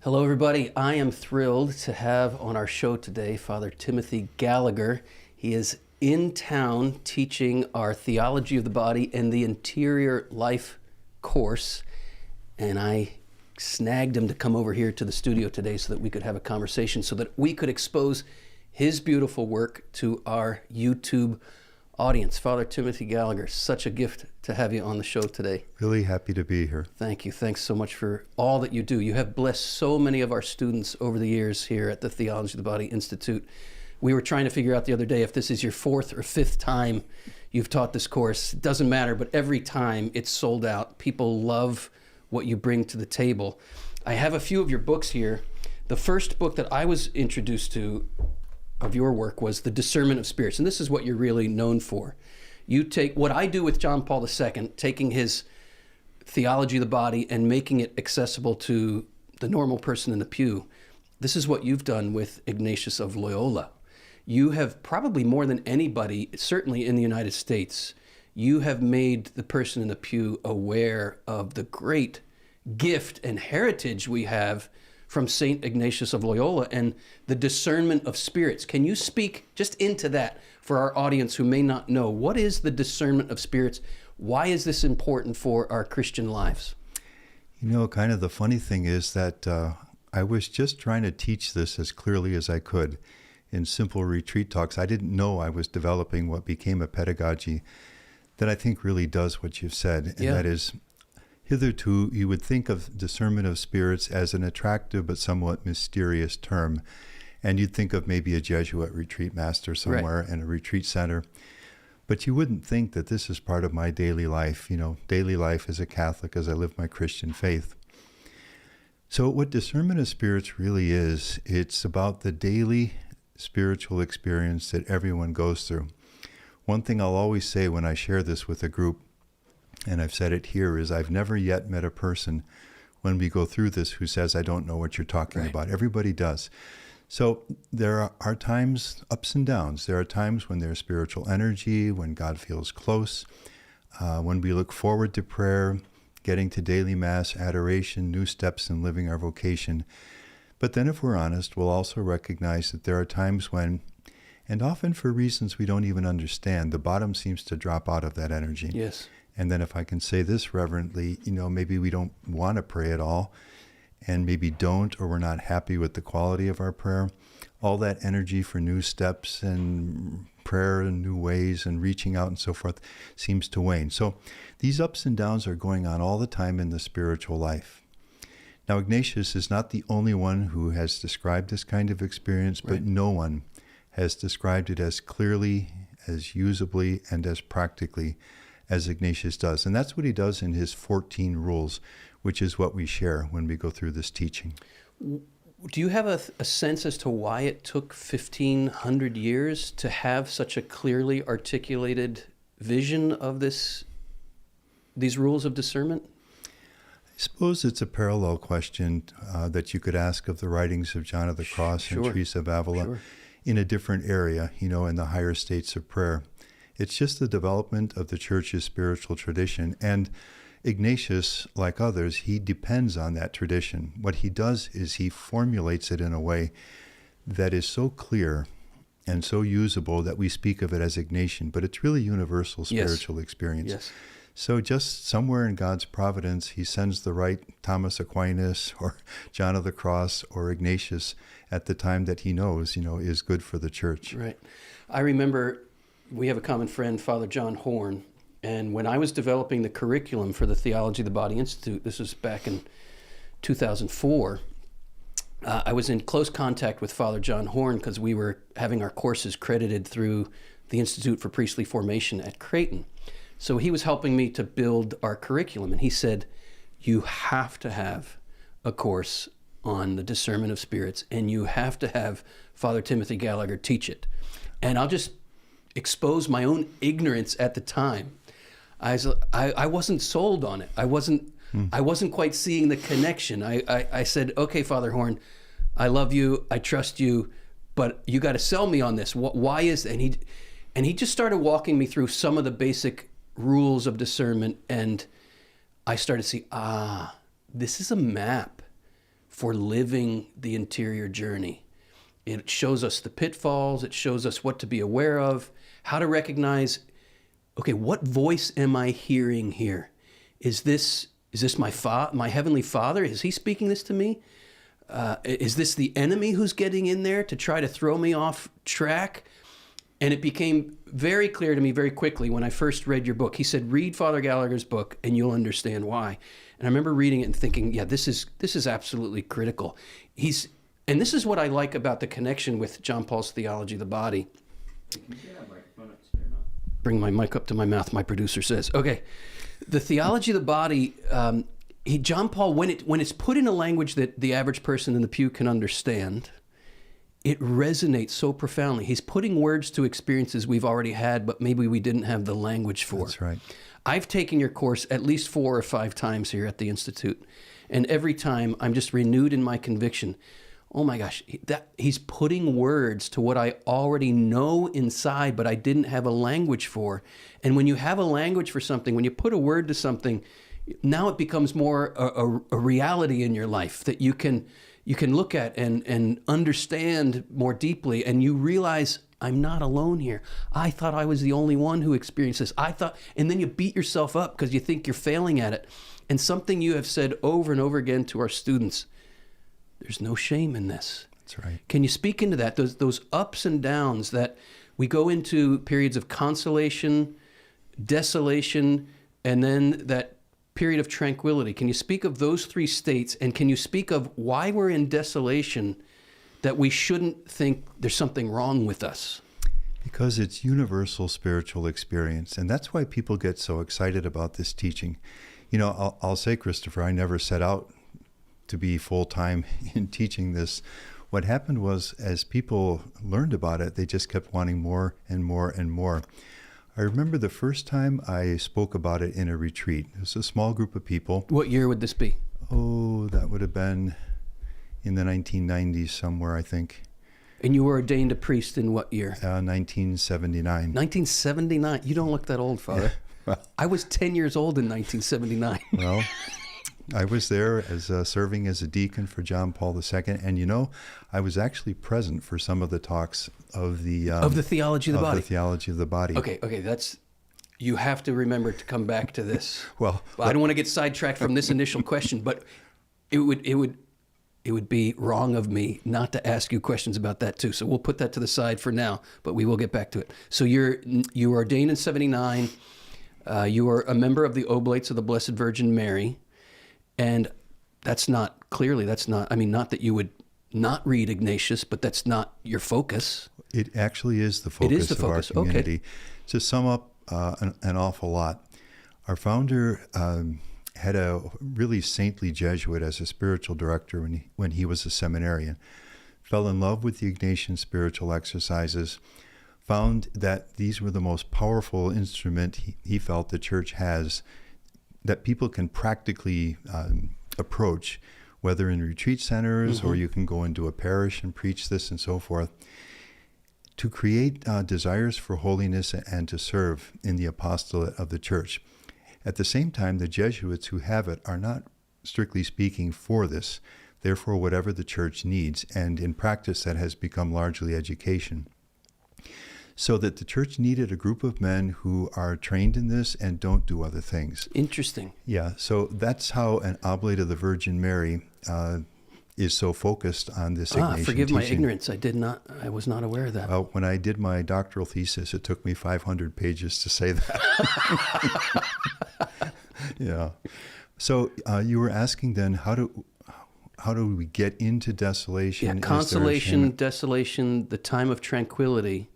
Hello, everybody. I am thrilled to have on our show today Father Timothy Gallagher. He is in town teaching our Theology of the Body and the Interior Life course, and I snagged him to come over here to the studio today so that we could have a conversation, so that we could expose his beautiful work to our YouTube audience. Father Timothy Gallagher, such a gift to have you on the show today. Really happy to be here. Thank you. Thanks so much for all that you do. You have blessed so many of our students over the years here at the Theology of the Body Institute. We were trying to figure out the other day if this is your fourth or fifth time you've taught this course. It doesn't matter, but every time it's sold out. People love what you bring to the table. I have a few of your books here. The first book that I was introduced to of your work was The Discernment of Spirits, and this is what you're really known for. You take what I do with John Paul II, taking his Theology of the Body and making it accessible to the normal person in the pew. This is what you've done with Ignatius of Loyola. You have probably more than anybody, certainly in the United States, you have made the person in the pew aware of the great gift and heritage we have from St. Ignatius of Loyola and the discernment of spirits. Can you speak just into that for our audience who may not know? What is the discernment of spirits? Why is this important for our Christian lives? You know, kind of the funny thing is that I was just trying to teach this as clearly as I could in simple retreat talks. I didn't know I was developing what became a pedagogy that I think really does what you've said, and that is, hitherto, you would think of discernment of spirits as an attractive but somewhat mysterious term, and you'd think of maybe a Jesuit retreat master somewhere in a retreat center, but you wouldn't think that this is part of my daily life, daily life as a Catholic as I live my Christian faith. So what discernment of spirits really is, it's about the daily spiritual experience that everyone goes through. One thing I'll always say when I share this with a group, and I've said it here, is I've never yet met a person when we go through this who says, I don't know what you're talking about. Everybody does. So there are times, ups and downs. There are times when there's spiritual energy, when God feels close, when we look forward to prayer, getting to daily Mass, adoration, new steps in living our vocation. But then if we're honest, we'll also recognize that there are times when, and often for reasons we don't even understand, the bottom seems to drop out of that energy. Yes. And then if I can say this reverently, maybe we don't want to pray at all, and maybe don't, or we're not happy with the quality of our prayer. All that energy for new steps and prayer in new ways and reaching out and so forth seems to wane. So these ups and downs are going on all the time in the spiritual life. Now, Ignatius is not the only one who has described this kind of experience, but no one has described it as clearly, as usably, and as practically as Ignatius does. And that's what he does in his 14 rules, which is what we share when we go through this teaching. Do you have a sense as to why it took 1,500 years to have such a clearly articulated vision of these rules of discernment? I suppose it's a parallel question that you could ask of the writings of John of the Cross and Teresa of Avila in a different area, in the higher states of prayer. It's just the development of the Church's spiritual tradition. And Ignatius, like others, he depends on that tradition. What he does is he formulates it in a way that is so clear and so usable that we speak of it as Ignatian, but it's really universal spiritual experience. Yes. So just somewhere in God's providence, he sends the right Thomas Aquinas or John of the Cross or Ignatius at the time that he knows, is good for the Church. Right. I remember we have a common friend, Father John Horn, and when I was developing the curriculum for the Theology of the Body Institute, this was back in 2004, I was in close contact with Father John Horn because we were having our courses credited through the Institute for Priestly Formation at Creighton. So he was helping me to build our curriculum, and he said, you have to have a course on the discernment of spirits, and you have to have Father Timothy Gallagher teach it. And I'll just expose my own ignorance at the time. I wasn't sold on it. I wasn't quite seeing the connection. I said, okay, Father Horn, I love you, I trust you, but you got to sell me on this. Why is that? And he just started walking me through some of the basic rules of discernment, and I started to see, this is a map for living the interior journey. It shows us the pitfalls. It shows us what to be aware of, how to recognize, okay, what voice am I hearing here? Is this my Heavenly Father? Is he speaking this to me? Is this the enemy who's getting in there to try to throw me off track? And it became very clear to me very quickly when I first read your book. He said, read Father Gallagher's book and you'll understand why. And I remember reading it and thinking, yeah, this is absolutely critical. And this is what I like about the connection with John Paul's Theology of the Body. Bring my mic up to my mouth, my producer says. Okay. The Theology of the Body, John Paul, when it's put in a language that the average person in the pew can understand, it resonates so profoundly. He's putting words to experiences we've already had, but maybe we didn't have the language for. That's right. I've taken your course at least 4 or 5 times here at the Institute, and every time I'm just renewed in my conviction. Oh my gosh, he's putting words to what I already know inside, but I didn't have a language for. And when you have a language for something, when you put a word to something, now it becomes more a reality in your life that you can look at and understand more deeply, and you realize, I'm not alone here. I thought I was the only one who experienced this. And then you beat yourself up because you think you're failing at it. And something you have said over and over again to our students, there's no shame in this. That's right. Can you speak into that? Those ups and downs that we go into periods of consolation, desolation, and then that period of tranquility. Can you speak of those 3 states, and can you speak of why we're in desolation, that we shouldn't think there's something wrong with us? Because it's universal spiritual experience, and that's why people get so excited about this teaching. You know, I'll say, Christopher, I never set out to be full-time in teaching this. What happened was, as people learned about it, they just kept wanting more and more and more. I remember the first time I spoke about it in a retreat. It was a small group of people. What year would this be? Oh, that would have been in the 1990s somewhere, I think. And you were ordained a priest in what year? 1979. 1979. You don't look that old, Father. Yeah. Well, I was 10 years old in 1979. Well, I was there as serving as a deacon for John Paul II, and you know, I was actually present for some of the talks of the Theology of the Body. The Theology of the Body. Okay, you have to remember to come back to this. Well, I don't want to get sidetracked from this initial question, but it would be wrong of me not to ask you questions about that too. So we'll put that to the side for now, but we will get back to it. So you were ordained in 79. You were a member of the Oblates of the Blessed Virgin Mary. And not that you would not read Ignatius, but that's not your focus. It actually is the focus of our community. Okay. To sum up an awful lot, our founder had a really saintly Jesuit as a spiritual director when he was a seminarian, fell in love with the Ignatian spiritual exercises, found that these were the most powerful instrument he felt the church has that people can practically approach, whether in retreat centers or you can go into a parish and preach this and so forth, to create desires for holiness and to serve in the apostolate of the church. At the same time, the Jesuits who have it are not, strictly speaking, for this. Therefore, whatever the church needs, and in practice that has become largely education. So that the church needed a group of men who are trained in this and don't do other things. Interesting. Yeah, so that's how an Oblate of the Virgin Mary is so focused on this Ignatian forgive teaching. my ignorance. I was not aware of that. Well, when I did my doctoral thesis, it took me 500 pages to say that. Yeah. So you were asking then, how do we get into desolation? Yeah, consolation, desolation, the time of tranquility.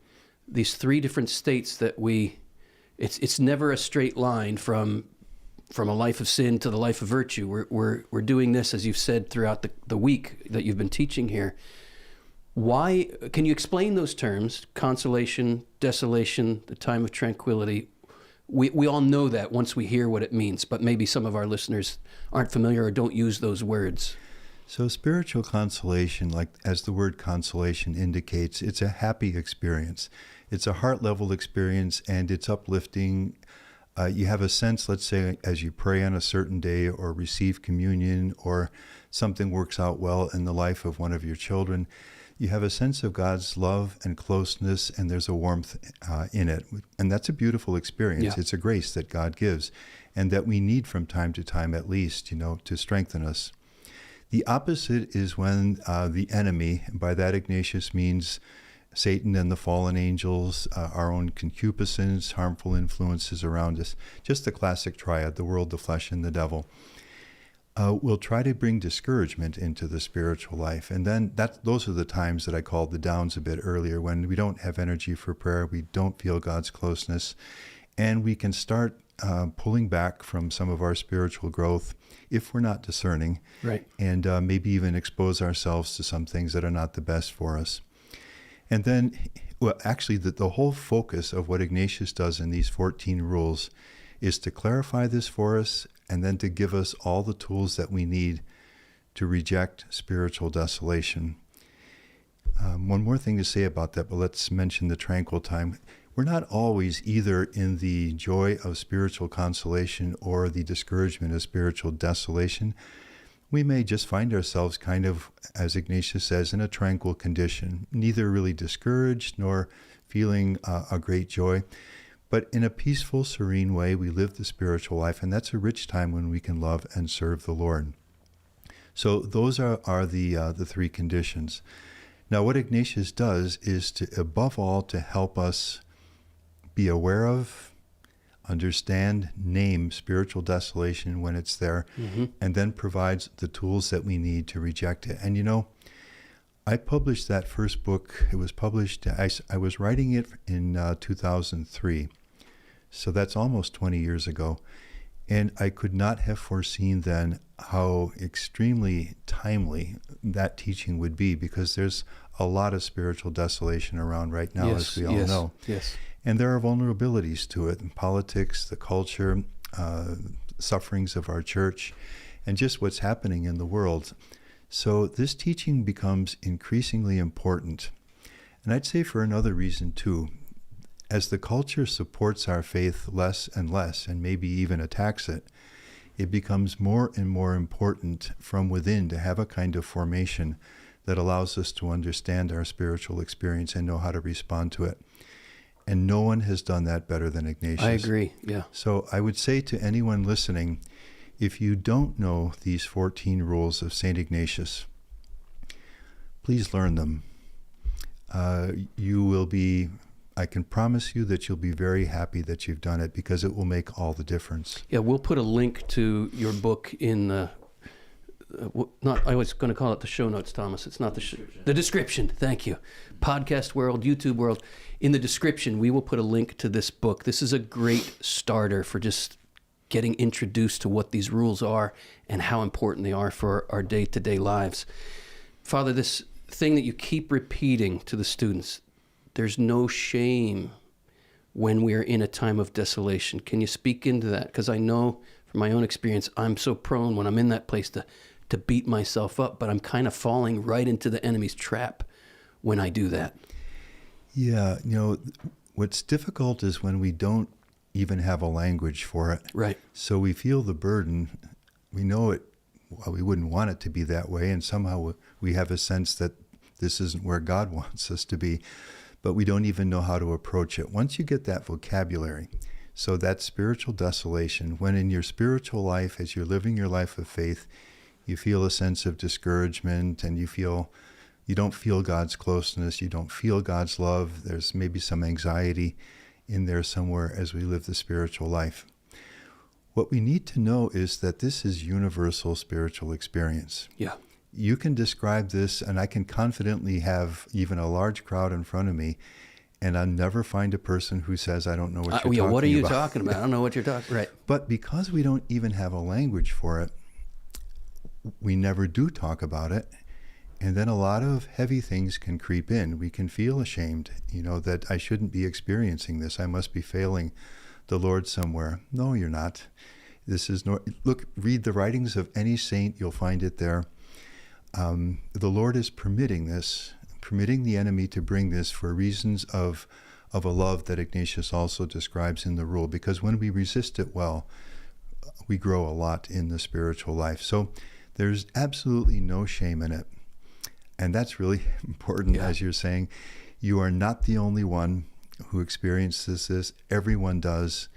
These 3 different states that it's never a straight line from a life of sin to the life of virtue. We're doing this, as you've said, throughout the week that you've been teaching here. Why, can you explain those terms, consolation, desolation, the time of tranquility? We all know that once we hear what it means, but maybe some of our listeners aren't familiar or don't use those words. So spiritual consolation, like as the word consolation indicates, it's a happy experience. It's a heart-level experience, and it's uplifting. You have a sense, let's say, as you pray on a certain day or receive communion or something works out well in the life of one of your children, you have a sense of God's love and closeness, and there's a warmth in it. And that's a beautiful experience. Yeah. It's a grace that God gives, and that we need from time to time at least, to strengthen us. The opposite is when the enemy, by that Ignatius means Satan and the fallen angels, our own concupiscence, harmful influences around us, just the classic triad, the world, the flesh, and the devil, will try to bring discouragement into the spiritual life. And then those are the times that I called the downs a bit earlier, when we don't have energy for prayer, we don't feel God's closeness, and we can start pulling back from some of our spiritual growth if we're not discerning, Right. and maybe even expose ourselves to some things that are not the best for us. And then, well, actually, the whole focus of what Ignatius does in these 14 rules is to clarify this for us, and then to give us all the tools that we need to reject spiritual desolation. One more thing to say about that, but let's mention the tranquil time. We're not always either in the joy of spiritual consolation or the discouragement of spiritual desolation. We may just find ourselves kind of, as Ignatius says, in a tranquil condition, neither really discouraged nor feeling a great joy, but in a peaceful, serene way we live the spiritual life, and that's a rich time when we can love and serve the Lord. So those are the three conditions. Now, what Ignatius does is to, above all, to help us be aware of, understand, name spiritual desolation when it's there, and then provides the tools that we need to reject it. And I published that first book. It was published, I was writing it in 2003. So that's almost 20 years ago. And I could not have foreseen then how extremely timely that teaching would be, because there's a lot of spiritual desolation around right now, as we all know. Yes. And there are vulnerabilities to it in politics, the culture, sufferings of our church, and just what's happening in the world. So this teaching becomes increasingly important. And I'd say for another reason too. As the culture supports our faith less and less, and maybe even attacks it, it becomes more and more important from within to have a kind of formation that allows us to understand our spiritual experience and know how to respond to it. And no one has done that better than Ignatius. I agree, yeah. So I would say to anyone listening, if you don't know these 14 rules of St. Ignatius, please learn them. I can promise you that you'll be very happy that you've done it, because it will make all the difference. Yeah, we'll put a link to your book in the, I was going to call it the show notes, Thomas. It's not the description. Thank you. Podcast world, YouTube world. In the description, we will put a link to this book. This is a great starter for just getting introduced to what these rules are and how important they are for our day-to-day lives. Father, this thing that you keep repeating to the students, there's no shame when we are in a time of desolation. Can you speak into that? Because I know from my own experience, I'm so prone when I'm in that place to beat myself up, but I'm kind of falling right into the enemy's trap when I do that. Yeah, what's difficult is when we don't even have a language for it. Right. So we feel the burden. We know it. Well, we wouldn't want it to be that way, and somehow we have a sense that this isn't where God wants us to be, but we don't even know how to approach it. Once you get that vocabulary, so that spiritual desolation, when in your spiritual life, as you're living your life of faith, you feel a sense of discouragement, and you don't feel God's closeness, you don't feel God's love, there's maybe some anxiety in there somewhere as we live the spiritual life. What we need to know is that this is universal spiritual experience. Yeah. You can describe this, and I can confidently have even a large crowd in front of me, and I'll never find a person who says, I don't know what you're talking about. What are you talking about? I don't know what you're talking about. Right. But because we don't even have a language for it, we never do talk about it. And then a lot of heavy things can creep in. We can feel ashamed, that I shouldn't be experiencing this. I must be failing the Lord somewhere. No, you're not. Look, read the writings of any saint, you'll find it there. The Lord is permitting the enemy to bring this for reasons of a love that Ignatius also describes in the rule, because when we resist it well, we grow a lot in the spiritual life. So There's absolutely no shame in it. And that's really important, as you're saying. You are not the only one who experiences this. Everyone does.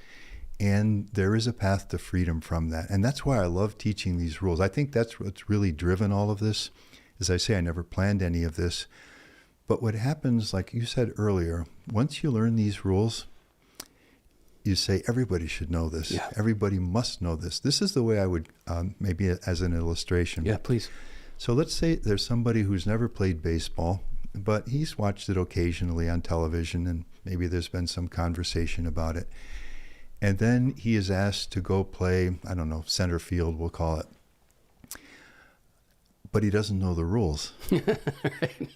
And there is a path to freedom from that. And that's why I love teaching these rules. I think that's what's really driven all of this. As I say, I never planned any of this. But what happens, like you said earlier, once you learn these rules, you say, everybody should know this. Yeah. Everybody must know this. This is the way I would, maybe as an illustration. Yeah, please. So let's say there's somebody who's never played baseball, but he's watched it occasionally on television, and maybe there's been some conversation about it. And then he is asked to go play, I don't know, center field, we'll call it. But he doesn't know the rules. Right.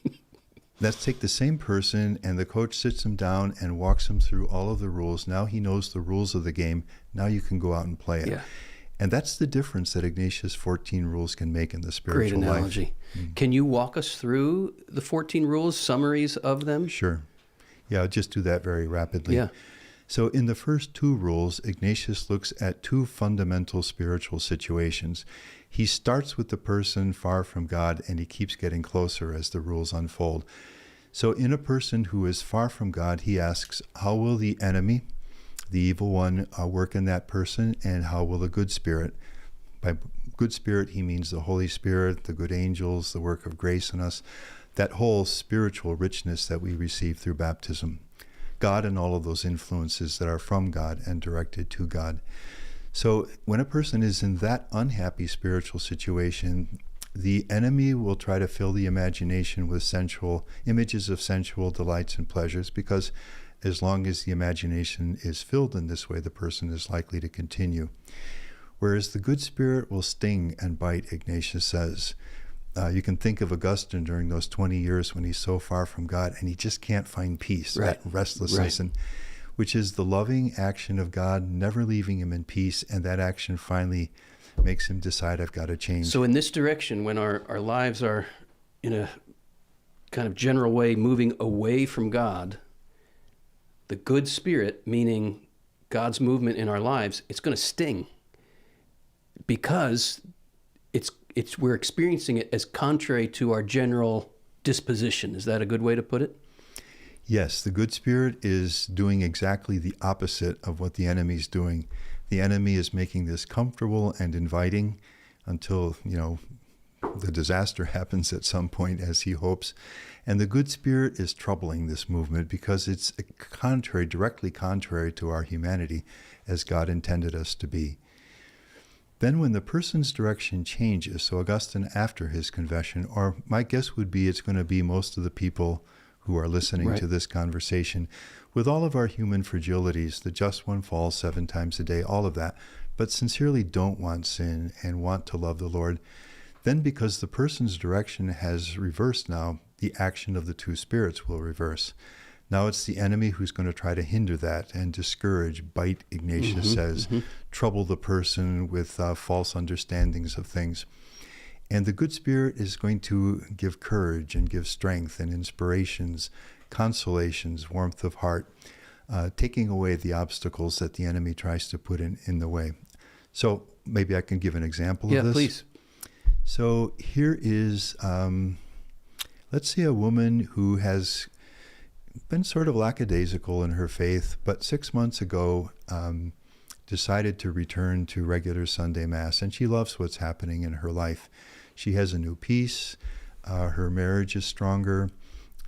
Let's take the same person, and the coach sits him down and walks him through all of the rules. Now he knows the rules of the game. Now you can go out and play it. Yeah. And that's the difference that Ignatius' 14 rules can make in the spiritual life. Great analogy. Can you walk us through the 14 rules, summaries of them? Sure. Yeah, I'll just do that very rapidly. Yeah. So in the first two rules, Ignatius looks at two fundamental spiritual situations. He starts with the person far from God, and he keeps getting closer as the rules unfold. So in a person who is far from God, he asks, how will the enemy, the evil one, work in that person, and how will the good spirit? By good spirit, he means the Holy Spirit, the good angels, the work of grace in us, that whole spiritual richness that we receive through baptism. God and all of those influences that are from God and directed to God. So when a person is in that unhappy spiritual situation, the enemy will try to fill the imagination with sensual images of sensual delights and pleasures, because as long as the imagination is filled in this way, the person is likely to continue. Whereas the good spirit will sting and bite, Ignatius says. You can think of Augustine during those 20 years when he's so far from God and he just can't find peace, right. That restlessness, Right. and which is the loving action of God never leaving him in peace, and that action finally makes him decide, I've got to change. So in this direction, when our lives are in a kind of general way moving away from God, the good spirit, meaning God's movement in our lives, it's going to sting, because we're experiencing it as contrary to our general disposition. Is that a good way to put it? Yes, the good spirit is doing exactly the opposite of what the enemy's doing. The enemy is making this comfortable and inviting until, the disaster happens at some point, as he hopes. And the good spirit is troubling this movement because it's directly contrary to our humanity as God intended us to be. Then when the person's direction changes, so Augustine after his confession, or my guess would be it's going to be most of the people who are listening right. to this conversation, with all of our human fragilities, the just one falls 7 times a day, all of that, but sincerely don't want sin and want to love the Lord, then because the person's direction has reversed now, the action of the two spirits will reverse. Now it's the enemy who's going to try to hinder that and discourage, bite, Ignatius says, trouble the person with false understandings of things. And the good spirit is going to give courage and give strength and inspirations, consolations, warmth of heart, taking away the obstacles that the enemy tries to put in the way. So maybe I can give an example of this. Yeah, please. So here is, let's say a woman who has been sort of lackadaisical in her faith, but 6 months ago decided to return to regular Sunday Mass, and she loves what's happening in her life. She has a new peace, her marriage is stronger,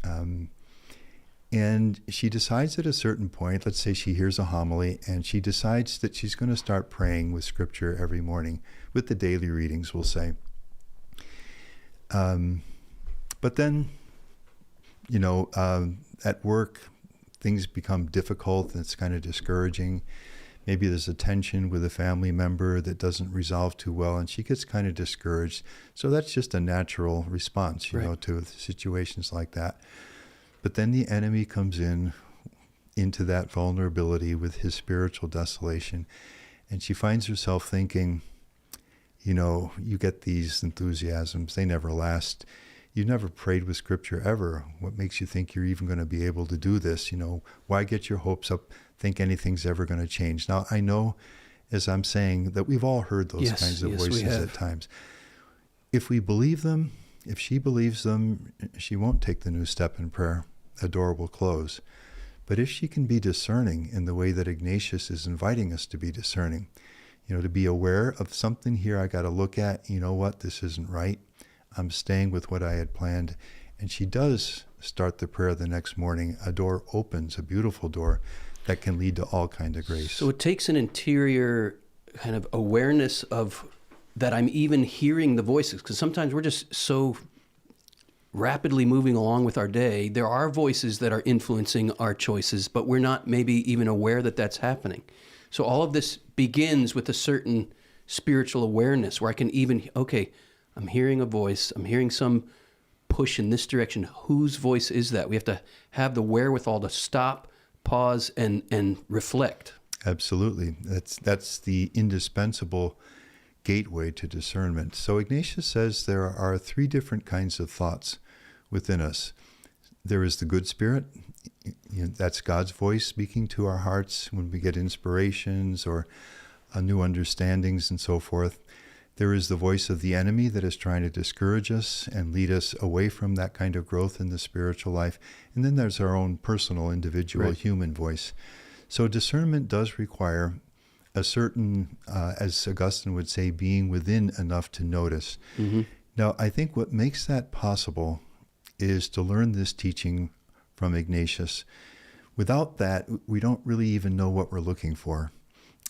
and she decides at a certain point, let's say she hears a homily, and she decides that she's going to start praying with Scripture every morning, with the daily readings, we'll say. But then, at work, things become difficult and it's kind of discouraging. Maybe there's a tension with a family member that doesn't resolve too well, and she gets kind of discouraged. So that's just a natural response, right. To situations like that. But then the enemy comes into that vulnerability with his spiritual desolation, and she finds herself thinking, you get these enthusiasms, they never last. You never prayed with Scripture ever. What makes you think you're even going to be able to do this? Why get your hopes up, think anything's ever going to change? Now, I know, as I'm saying, that we've all heard those kinds of voices at times. if we believe them, if she believes them, she won't take the new step in prayer. A door will close. But if she can be discerning in the way that Ignatius is inviting us to be discerning, to be aware of something here I got to look at, you know what, this isn't right. I'm staying with what I had planned. And she does start the prayer the next morning. A door opens, a beautiful door that can lead to all kind of grace. So it takes an interior kind of awareness of that I'm even hearing the voices, because sometimes we're just so rapidly moving along with our day. There are voices that are influencing our choices, but we're not maybe even aware that that's happening. So all of this begins with a certain spiritual awareness where I can even, okay, I'm hearing a voice, I'm hearing some push in this direction. Whose voice is that? We have to have the wherewithal to stop, pause, and reflect. Absolutely. That's the indispensable gateway to discernment. So Ignatius says there are 3 different kinds of thoughts within us. There is the good spirit. That's God's voice speaking to our hearts when we get inspirations or new understandings and so forth. There is the voice of the enemy that is trying to discourage us and lead us away from that kind of growth in the spiritual life. And then there's our own personal, individual, human voice. So discernment does require a certain, as Augustine would say, being within enough to notice. Mm-hmm. Now, I think what makes that possible is to learn this teaching from Ignatius. Without that, we don't really even know what we're looking for.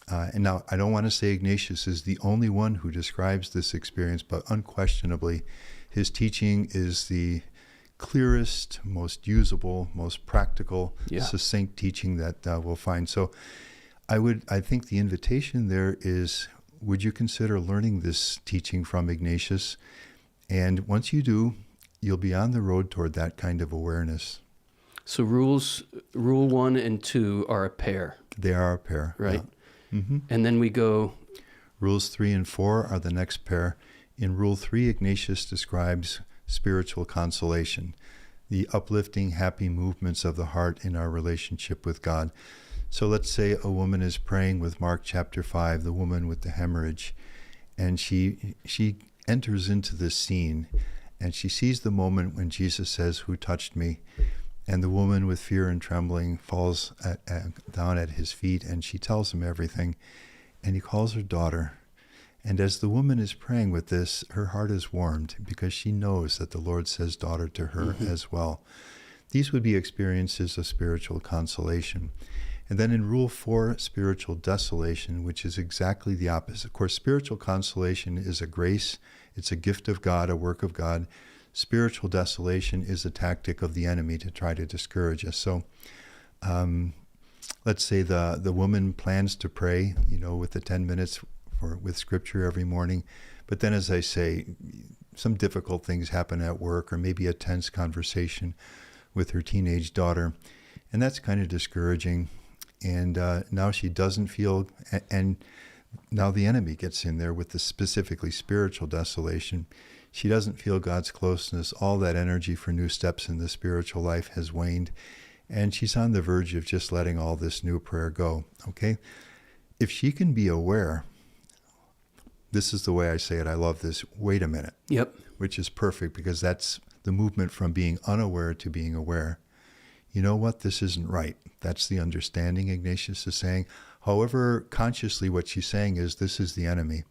And now, I don't want to say Ignatius is the only one who describes this experience, but unquestionably, his teaching is the clearest, most usable, most practical, succinct teaching that we'll find. So I think the invitation there is, would you consider learning this teaching from Ignatius? And once you do, you'll be on the road toward that kind of awareness. So rule 1 and 2 are a pair. They are a pair. Right. Yeah. Mm-hmm. And then we go... Rules 3 and 4 are the next pair. In Rule 3, Ignatius describes spiritual consolation, the uplifting, happy movements of the heart in our relationship with God. So let's say a woman is praying with Mark chapter 5, the woman with the hemorrhage, and she enters into this scene, and she sees the moment when Jesus says, "Who touched me?" And the woman with fear and trembling falls down at his feet, and she tells him everything. And he calls her daughter. And as the woman is praying with this, her heart is warmed because she knows that the Lord says daughter to her as well. These would be experiences of spiritual consolation. And then in Rule 4, spiritual desolation, which is exactly the opposite. Of course, spiritual consolation is a grace. It's a gift of God, a work of God. Spiritual desolation is a tactic of the enemy to try to discourage us. So let's say the woman plans to pray, with the 10 minutes with Scripture every morning. But then, as I say, some difficult things happen at work, or maybe a tense conversation with her teenage daughter. And that's kind of discouraging. And now she doesn't feel, and now the enemy gets in there with the specifically spiritual desolation. She doesn't feel God's closeness. All that energy for new steps in the spiritual life has waned. And she's on the verge of just letting all this new prayer go. Okay? If she can be aware, this is the way I say it. I love this. Wait a minute. Yep. Which is perfect, because that's the movement from being unaware to being aware. You know what? This isn't right. That's the understanding Ignatius is saying. However, consciously what she's saying is, this is the enemy.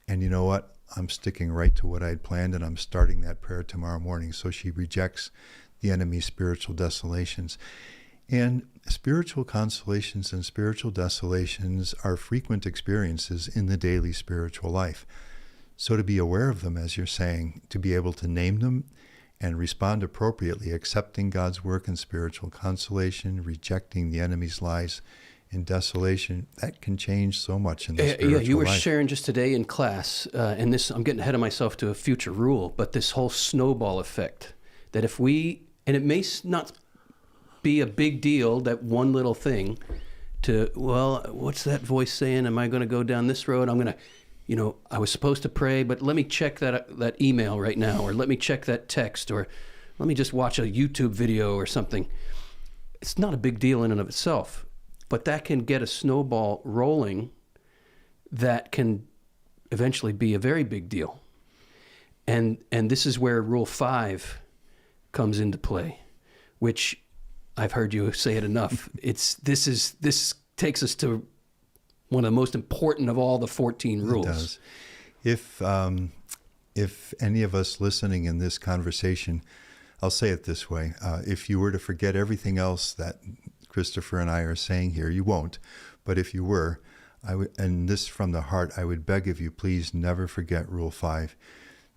And you know what? I'm sticking right to what I had planned, and I'm starting that prayer tomorrow morning. So she rejects the enemy's spiritual desolations. And spiritual consolations and spiritual desolations are frequent experiences in the daily spiritual life. So to be aware of them, as you're saying, to be able to name them and respond appropriately, accepting God's work in spiritual consolation, rejecting the enemy's lies in desolation, that can change so much in the spiritual life. Yeah, you were sharing just today in class, and this, I'm getting ahead of myself to a future rule, but this whole snowball effect, that if we, and it may not be a big deal, that one little thing, to, well, what's that voice saying? Am I going to go down this road? I'm going to, I was supposed to pray, but let me check that email right now, or let me check that text, or let me just watch a YouTube video or something. It's not a big deal in and of itself, but that can get a snowball rolling that can eventually be a very big deal. And this is where Rule 5 comes into play, which I've heard you say it enough. This takes us to one of the most important of all the 14 rules. It does. If any of us listening in this conversation, I'll say it this way, if you were to forget everything else that Christopher and I are saying here, you won't, but if you were, and this from the heart, I would beg of you, please never forget Rule 5,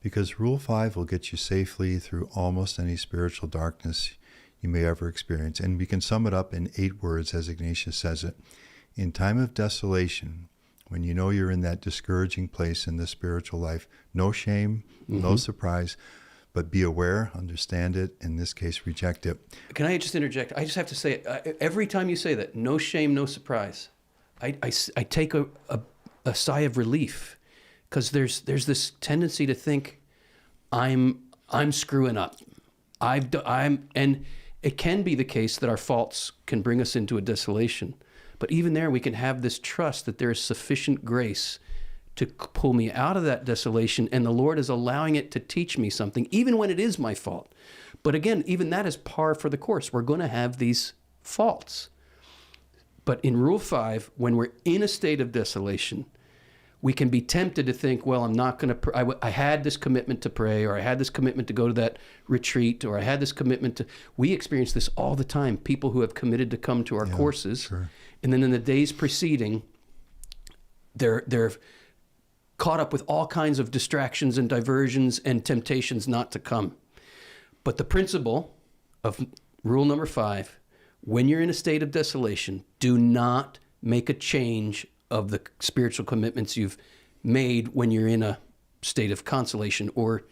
because Rule 5 will get you safely through almost any spiritual darkness you may ever experience. And we can sum it up in 8 words, as Ignatius says it. In time of desolation, when you know you're in that discouraging place in the spiritual life, no shame, no surprise, but be aware, understand it, in this case, reject it. Can I just interject? I just have to say, every time you say that, no shame, no surprise, I take a sigh of relief, because there's this tendency to think I'm screwing up. And it can be the case that our faults can bring us into a desolation. But even there, we can have this trust that there is sufficient grace to pull me out of that desolation, and the Lord is allowing it to teach me something, even when it is my fault. But again, even that is par for the course. We're going to have these faults. But in Rule 5, when we're in a state of desolation, we can be tempted to think, well, I'm not going to, I had this commitment to pray, or I had this commitment to go to that retreat, or I had this commitment to, we experience this all the time, people who have committed to come to our courses, sure. And then in the days preceding, they're caught up with all kinds of distractions and diversions and temptations not to come. But the principle of rule number 5, when you're in a state of desolation, do not make a change of the spiritual commitments you've made when you're in a state of consolation, or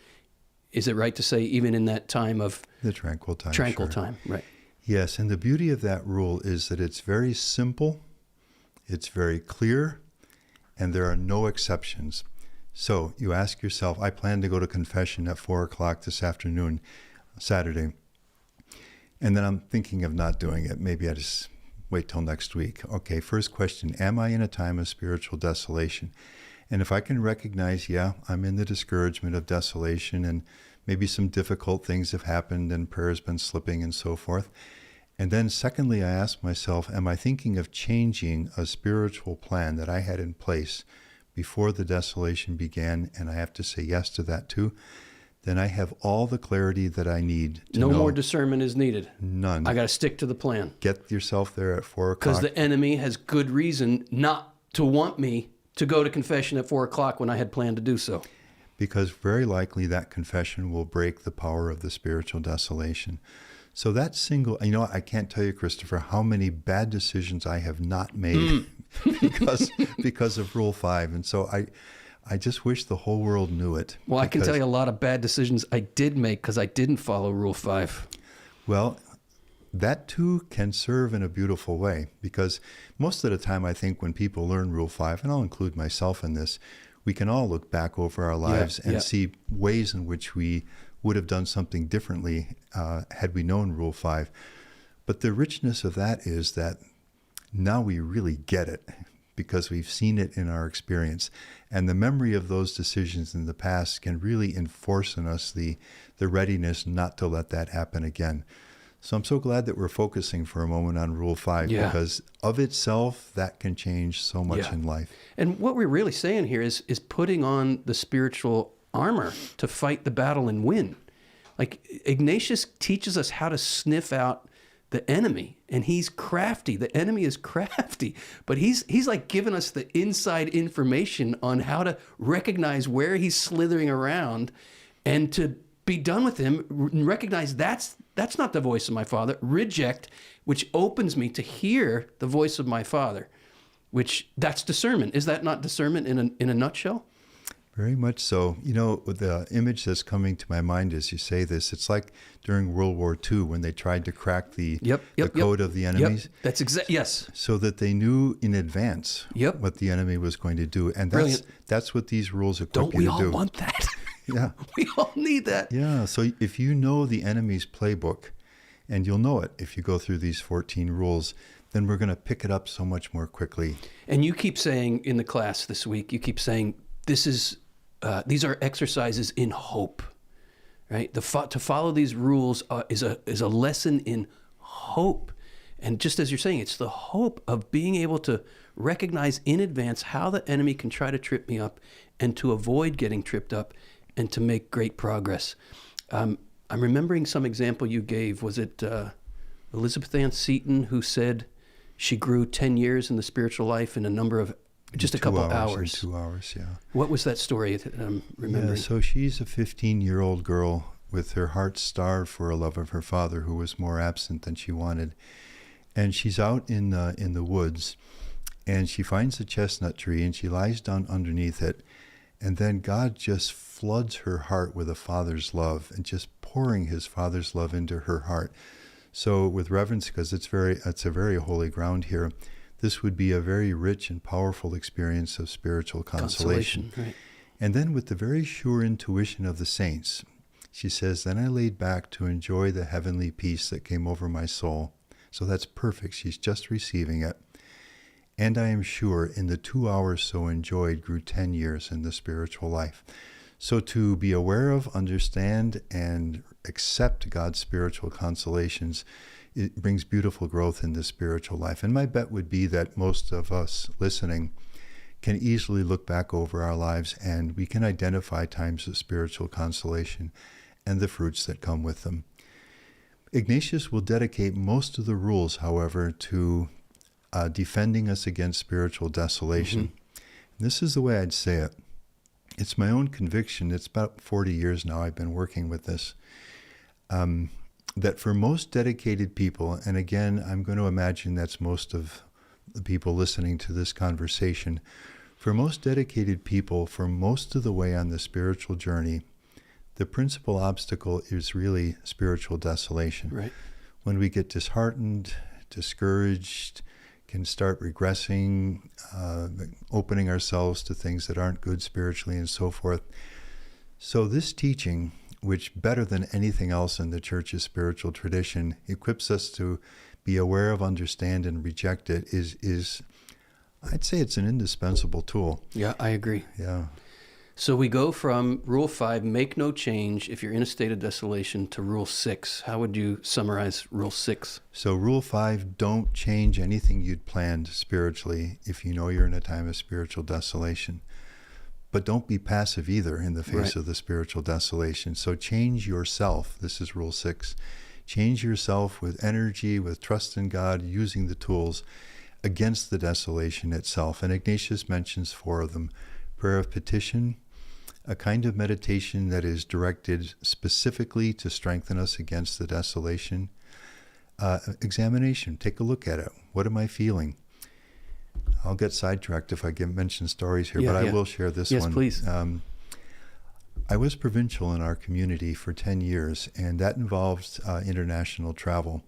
is it right to say even in that time of the tranquil time? Tranquil sure. time, right. Yes, and the beauty of that rule is that it's very simple, it's very clear, and there are no exceptions. So you ask yourself, I plan to go to confession at 4 o'clock this afternoon, Saturday, and then I'm thinking of not doing it. Maybe I just wait till next week. Okay, first question, am I in a time of spiritual desolation? And if I can recognize, yeah, I'm in the discouragement of desolation, and maybe some difficult things have happened and prayer's been slipping and so forth. And then secondly, I ask myself, am I thinking of changing a spiritual plan that I had in place before the desolation began? And I have to say yes to that too. Then I have all the clarity that I need to know. No more discernment is needed. None. I got to stick to the plan. Get yourself there at 4 o'clock. Because the enemy has good reason not to want me to go to confession at 4 o'clock when I had planned to do so. Because very likely that confession will break the power of the spiritual desolation. So that single, I can't tell you, Christopher, how many bad decisions I have not made because of Rule 5. And so I just wish the whole world knew it. Well, I can tell you a lot of bad decisions I did make because I didn't follow Rule 5. Well, that too can serve in a beautiful way, because most of the time I think when people learn Rule 5, and I'll include myself in this, we can all look back over our lives and see ways in which we would have done something differently had we known Rule 5. But the richness of that is that now we really get it because we've seen it in our experience. And the memory of those decisions in the past can really enforce in us the readiness not to let that happen again. So I'm so glad that we're focusing for a moment on Rule 5 because of itself, that can change so much in life. And what we're really saying here is putting on the spiritual armor to fight the battle and win. Like Ignatius teaches us how to sniff out the enemy, and he's crafty. The enemy is crafty, but he's like giving us the inside information on how to recognize where he's slithering around and to be done with him and recognize that's not the voice of my Father. Reject, which opens me to hear the voice of my Father, which that's discernment. Is that not discernment in a nutshell? Very much so. The image that's coming to my mind as you say this, it's like during World War II when they tried to crack the code of the enemies. Yep. That's yes. So that they knew in advance what the enemy was going to do. And that's what these rules equip you to do. Don't we all want that? Yeah. We all need that. Yeah. So if you know the enemy's playbook, and you'll know it if you go through these 14 rules, then we're going to pick it up so much more quickly. And you keep saying in the class this week, this is these are exercises in hope, right? To follow these rules is a lesson in hope. And just as you're saying, it's the hope of being able to recognize in advance how the enemy can try to trip me up and to avoid getting tripped up and to make great progress. I'm remembering some example you gave. Was it Elizabeth Ann Seton who said she grew 10 years in the spiritual life in a number of just a couple hours? 2 hours, yeah. What was that story that I'm remembering? Yeah, so she's a 15-year-old girl with her heart starved for a love of her father, who was more absent than she wanted. And she's out in the woods, and she finds a chestnut tree, and she lies down underneath it. And then God just floods her heart with a father's love, and just pouring his father's love into her heart. So with reverence, because it's a very holy ground here, this would be a very rich and powerful experience of spiritual consolation. Right. And then with the very sure intuition of the saints, she says, then I laid back to enjoy the heavenly peace that came over my soul. So that's perfect. She's just receiving it. And I am sure in the 2 hours so enjoyed grew 10 years in the spiritual life. So to be aware of, understand, and accept God's spiritual consolations, it brings beautiful growth in the spiritual life. And my bet would be that most of us listening can easily look back over our lives and we can identify times of spiritual consolation and the fruits that come with them. Ignatius will dedicate most of the rules, however, to defending us against spiritual desolation. Mm-hmm. This is the way I'd say it. It's my own conviction. It's about 40 years now I've been working with this. That for most dedicated people, and again, I'm going to imagine that's most of the people listening to this conversation, for most dedicated people, for most of the way on the spiritual journey, the principal obstacle is really spiritual desolation. Right. When we get disheartened, discouraged, can start regressing, opening ourselves to things that aren't good spiritually and so forth. So this teaching, which better than anything else in the church's spiritual tradition, equips us to be aware of, understand, and reject it, is I'd say it's an indispensable tool. Yeah, I agree. Yeah. So we go from Rule 5, make no change if you're in a state of desolation, to Rule 6. How would you summarize Rule 6? So Rule 5, don't change anything you'd planned spiritually if you know you're in a time of spiritual desolation. But don't be passive either in the face of the spiritual desolation. So change yourself. This is Rule 6. Change yourself with energy, with trust in God, using the tools against the desolation itself. And Ignatius mentions 4 of them. Prayer of petition, a kind of meditation that is directed specifically to strengthen us against the desolation. Examination, take a look at it. What am I feeling? I'll get sidetracked if I mention stories here, but I will share this one. Yes, please. I was provincial in our community for 10 years, and that involved international travel.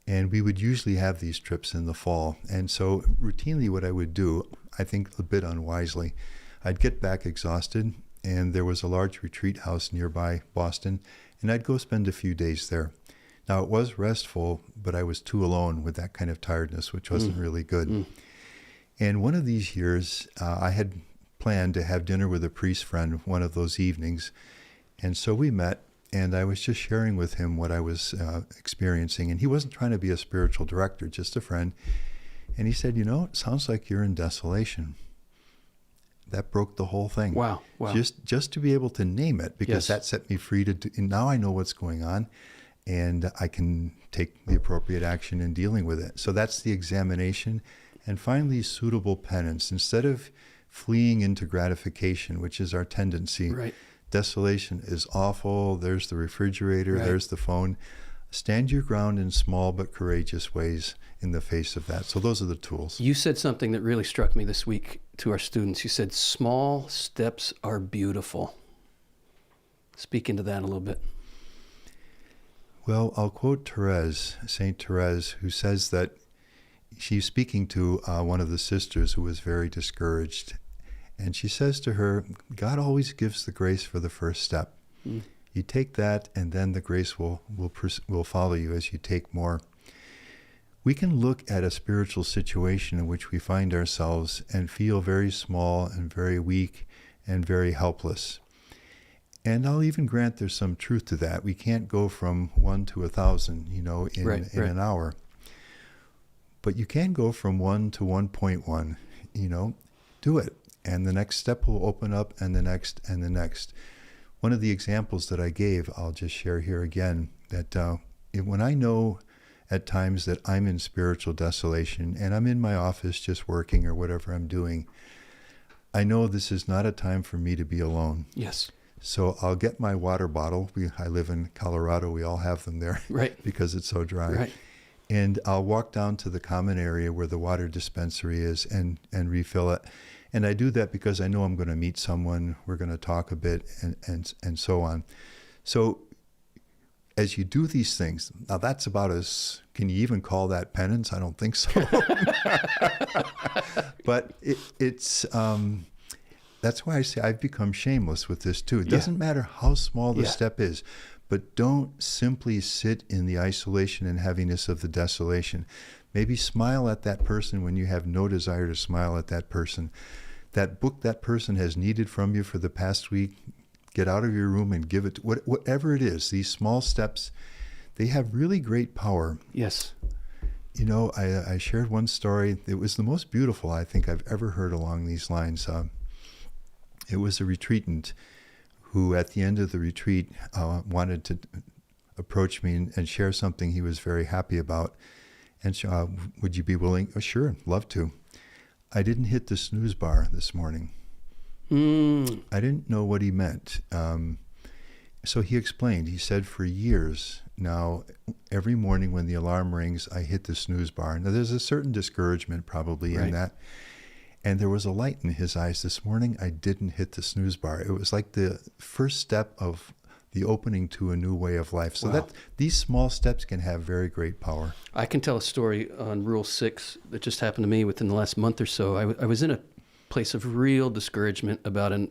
And we would usually have these trips in the fall. And so routinely what I would do, I think a bit unwisely, I'd get back exhausted, and there was a large retreat house nearby Boston, and I'd go spend a few days there. Now, it was restful, but I was too alone with that kind of tiredness, which wasn't really good. And one of these years, I had planned to have dinner with a priest friend one of those evenings. And so we met, and I was just sharing with him what I was experiencing. And he wasn't trying to be a spiritual director, just a friend. And he said, it sounds like you're in desolation. That broke the whole thing. Wow. Just to be able to name it, because that set me free to do, and now I know what's going on, and I can take the appropriate action in dealing with it. So that's the examination. And finally, suitable penance. Instead of fleeing into gratification, which is our tendency, desolation is awful, there's the refrigerator, there's the phone. Stand your ground in small but courageous ways in the face of that. So those are the tools. You said something that really struck me this week to our students. You said, small steps are beautiful. Speak into that a little bit. Well, I'll quote Therese, Saint Therese, who says that she's speaking to one of the sisters who was very discouraged. And she says to her, God always gives the grace for the first step. You take that, and then the grace will follow you as you take more. We can look at a spiritual situation in which we find ourselves and feel very small and very weak and very helpless. And I'll even grant there's some truth to that. We can't go from 1 to 1,000, in an hour. But you can go from 1 to 1.1, do it. And the next step will open up, and the next and the next. One of the examples that I gave, I'll just share here again, that when I know at times that I'm in spiritual desolation and I'm in my office just working or whatever I'm doing, I know this is not a time for me to be alone. Yes. So I'll get my water bottle. I live in Colorado. We all have them there, Right. because it's so dry. Right. And I'll walk down to the common area where the water dispensary is and refill it. And I do that because I know I'm going to meet someone. We're going to talk a bit and so on. So as you do these things, now that's about can you even call that penance? I don't think so. But it's that's why I say I've become shameless with this too. It doesn't matter how small the step is, but don't simply sit in the isolation and heaviness of the desolation. Maybe smile at that person when you have no desire to smile at that person. That book that person has needed from you for the past week, get out of your room and give it, whatever it is. These small steps, they have really great power. Yes. I shared one story. It was the most beautiful I think I've ever heard along these lines. It was a retreatant who at the end of the retreat wanted to approach me and share something he was very happy about. And would you be willing? Oh, sure, love to. I didn't hit the snooze bar this morning. I didn't know what he meant. So he explained. He said, for years now, every morning when the alarm rings, I hit the snooze bar. Now, there's a certain discouragement probably in that. And there was a light in his eyes. This morning, I didn't hit the snooze bar. It was like the first step of the opening to a new way of life. So that these small steps can have very great power. I can tell a story on Rule 6 that just happened to me within the last month or so. I was in a place of real discouragement about an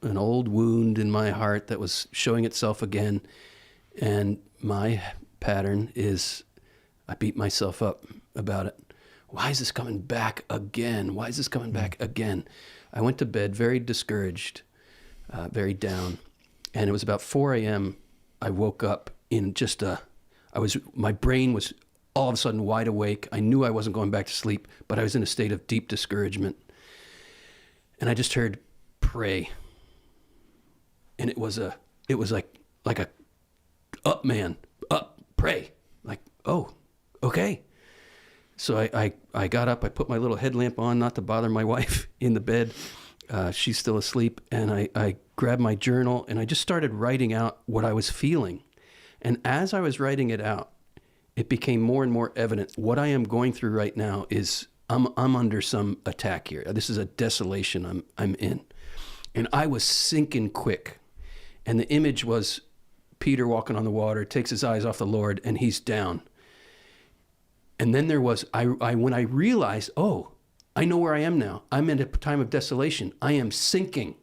old wound in my heart that was showing itself again. And my pattern is I beat myself up about it. Why is this coming back again? Why is this coming back again? I went to bed very discouraged, very down. And it was about 4 a.m. I woke up in just my brain was all of a sudden wide awake. I knew I wasn't going back to sleep, but I was in a state of deep discouragement. And I just heard, pray. And it was like a, up man, up, pray. Like, oh, okay. So I got up, I put my little headlamp on, not to bother my wife in the bed. She's still asleep. And I grabbed my journal and I just started writing out what I was feeling. And as I was writing it out, it became more and more evident what I am going through right now is I'm under some attack here. This is a desolation I'm in. And I was sinking quick. And the image was Peter walking on the water, takes his eyes off the Lord, and he's down. And then there was, when I realized, I know where I am now. I'm in a time of desolation. I am sinking.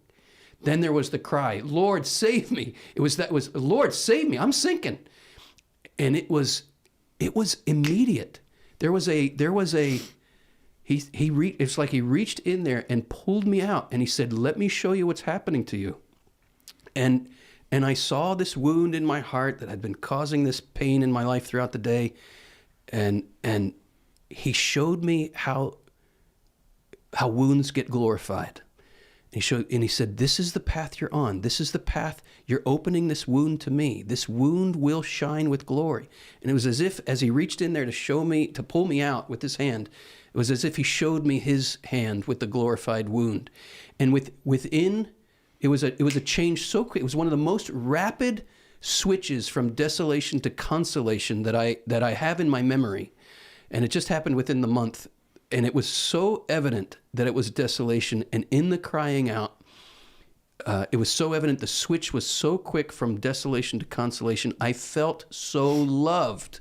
Then there was the cry, Lord, save me. It was Lord, save me. I'm sinking. And it was immediate. It's like he reached in there and pulled me out and he said, let me show you what's happening to you. And I saw this wound in my heart that had been causing this pain in my life throughout the day. And he showed me how wounds get glorified. And he said, this is the path you're on. This is the path. You're opening this wound to me. This wound will shine with glory. And it was as if, as he reached in there to pull me out with his hand, it was as if he showed me his hand with the glorified wound. And within, it was a change so quick. It was one of the most rapid switches from desolation to consolation that I have in my memory. And it just happened within the month. And it was so evident that it was desolation. And in the crying out, it was so evident. The switch was so quick from desolation to consolation. I felt so loved.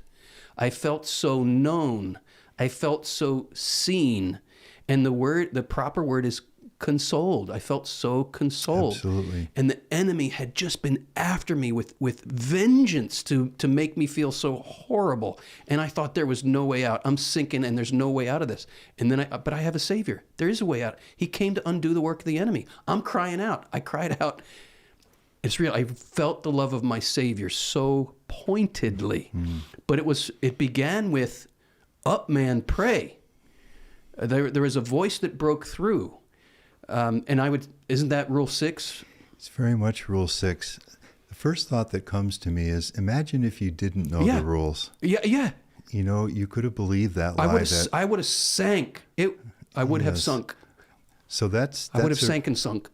I felt so known. I felt so seen. And the proper word is consoled. I felt so consoled. Absolutely. And the enemy had just been after me with vengeance to make me feel so horrible. And I thought there was no way out. I'm sinking and there's no way out of this. And then but I have a Savior. There is a way out. He came to undo the work of the enemy. I'm crying out. I cried out. It's real. I felt the love of my Savior so pointedly. But it began with, up man, pray. There was a voice that broke through. And isn't that rule 6? It's very much rule 6. The first thought that comes to me is, imagine if you didn't know the rules. Yeah. You know, you could have believed that lie. I would have sank. I would have sunk. So I would have sank and sunk.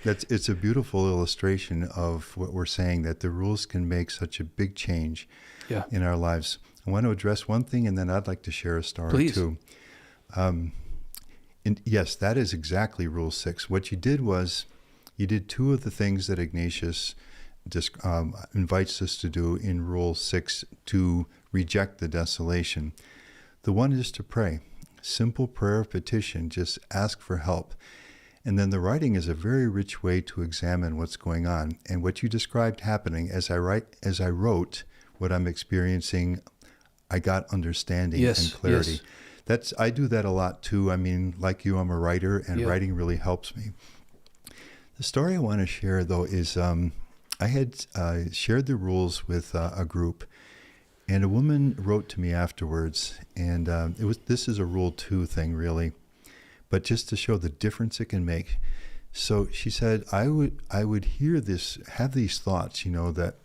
It's a beautiful illustration of what we're saying, that the rules can make such a big change in our lives. I want to address one thing, and then I'd like to share a story too. And yes, that is exactly rule 6. What you did was, you did 2 of the things that Ignatius invites us to do in rule 6 to reject the desolation. The one is to pray. Simple prayer of petition, just ask for help. And then the writing is a very rich way to examine what's going on. And what you described happening, as I wrote what I'm experiencing, I got understanding and clarity. Yes. I do that a lot too. I mean, like you, I'm a writer, and writing really helps me. The story I want to share, though, is I had shared the rules with a group, and a woman wrote to me afterwards, and this is a rule 2 thing, really, but just to show the difference it can make. So she said, I would hear this, have these thoughts, that,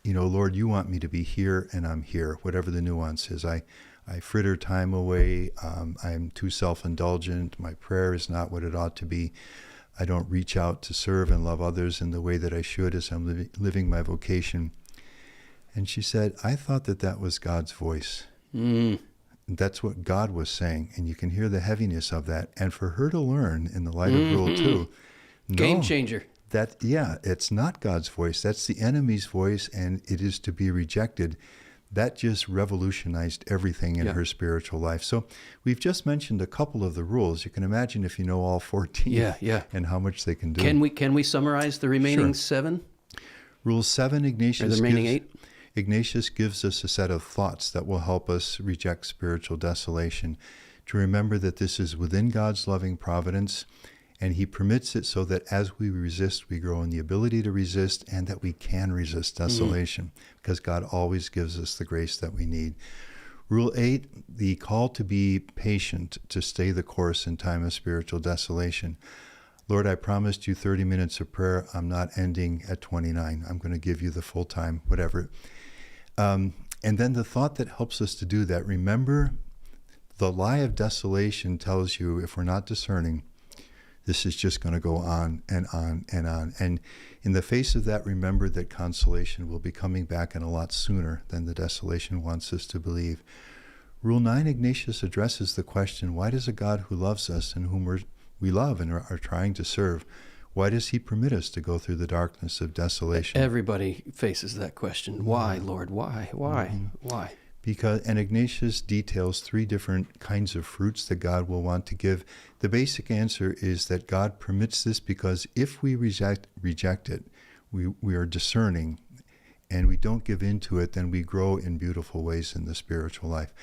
Lord, you want me to be here, and I'm here, whatever the nuance is. I fritter time away. I'm too self-indulgent. My prayer is not what it ought to be. I don't reach out to serve and love others in the way that I should as I'm living my vocation. And she said, I thought that was God's voice. That's what God was saying. And you can hear the heaviness of that. And for her to learn in the light of rule 2, game changer. It's not God's voice. That's the enemy's voice, and it is to be rejected. That just revolutionized everything in her spiritual life. So we've just mentioned a couple of the rules. You can imagine if you know all 14 and how much they can do. Can we summarize the remaining 7? Rule 7, Ignatius gives us a set of thoughts that will help us reject spiritual desolation. To remember that this is within God's loving providence, and he permits it so that as we resist, we grow in the ability to resist, and that we can resist desolation, because God always gives us the grace that we need. Rule 8, the call to be patient, to stay the course in time of spiritual desolation. Lord, I promised you 30 minutes of prayer. I'm not ending at 29. I'm going to give you the full time, whatever. And then the thought that helps us to do that, remember, the lie of desolation tells you, if we're not discerning, this is just going to go on and on and on. And in the face of that, remember that consolation will be coming back, and a lot sooner than the desolation wants us to believe. Rule 9, Ignatius addresses the question, why does a God who loves us and whom we love and are trying to serve, why does he permit us to go through the darkness of desolation? Everybody faces that question. Why, Lord? Why? Why? And Ignatius details 3 different kinds of fruits that God will want to give. The basic answer is that God permits this because if we reject it, we are discerning, and we don't give into it, then we grow in beautiful ways in the spiritual life.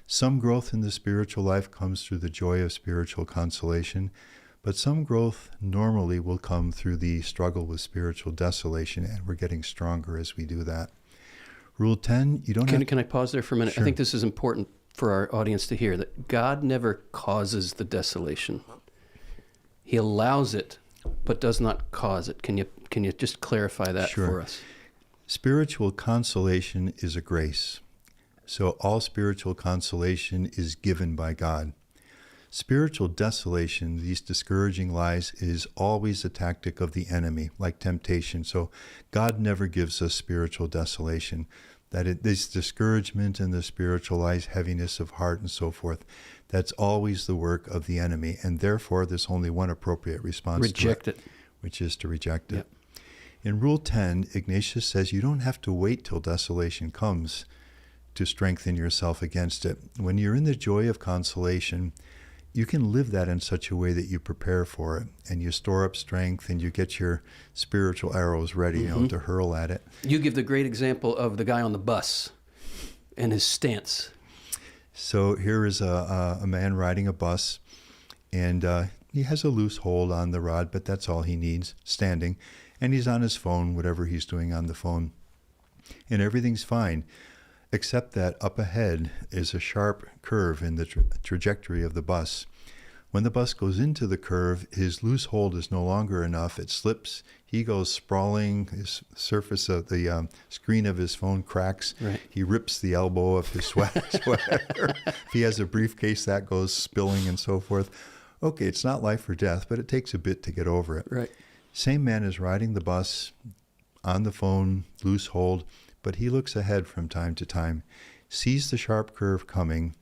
Some growth in the spiritual life comes through the joy of spiritual consolation, but some growth normally will come through the struggle with spiritual desolation, and we're getting stronger as we do that. Rule 10, you don't have... Can I pause there for a minute? Sure. I think this is important for our audience to hear, that God never causes the desolation. He allows it, but does not cause it. Can you just clarify that for us? Spiritual consolation is a grace. So all spiritual consolation is given by God. Spiritual desolation, these discouraging lies, is always a tactic of the enemy, like temptation. So God never gives us spiritual desolation. This discouragement and the spiritual lies, heaviness of heart and so forth, that's always the work of the enemy. And therefore, there's only one appropriate response reject it, which is to reject it. In Rule 10, Ignatius says you don't have to wait till desolation comes to strengthen yourself against it. When you're in the joy of consolation, you can live that in such a way that you prepare for it and you store up strength and you get your spiritual arrows ready, you know, to hurl at it. You give the great example of the guy on the bus and his stance. So here is a man riding a bus, and he has a loose hold on the rod, but that's all he needs, standing. And he's on his phone, whatever he's doing on the phone. And everything's fine, except that up ahead is a sharp curve in the trajectory of the bus. When the bus goes into the curve, his loose hold is no longer enough. It slips. He goes sprawling. His surface of the screen of his phone cracks. Right. He rips the elbow of his sweater. If he has a briefcase, that goes spilling and so forth. Okay, it's not life or death, but it takes a bit to get over it. Right. Same man is riding the bus on the phone, loose hold, but he looks ahead from time to time, sees the sharp curve coming,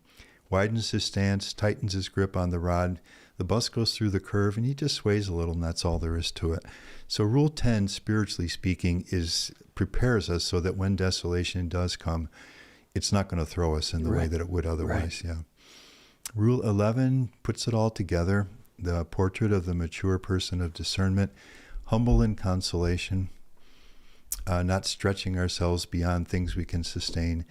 widens his stance, tightens his grip on the rod. The bus goes through the curve, and he just sways a little, and that's all there is to it. So Rule 10, spiritually speaking, prepares us so that when desolation does come, it's not going to throw us in the way that it would otherwise. Yeah. Rule 11 puts it all together, the portrait of the mature person of discernment, humble in consolation, not stretching ourselves beyond things we can sustain,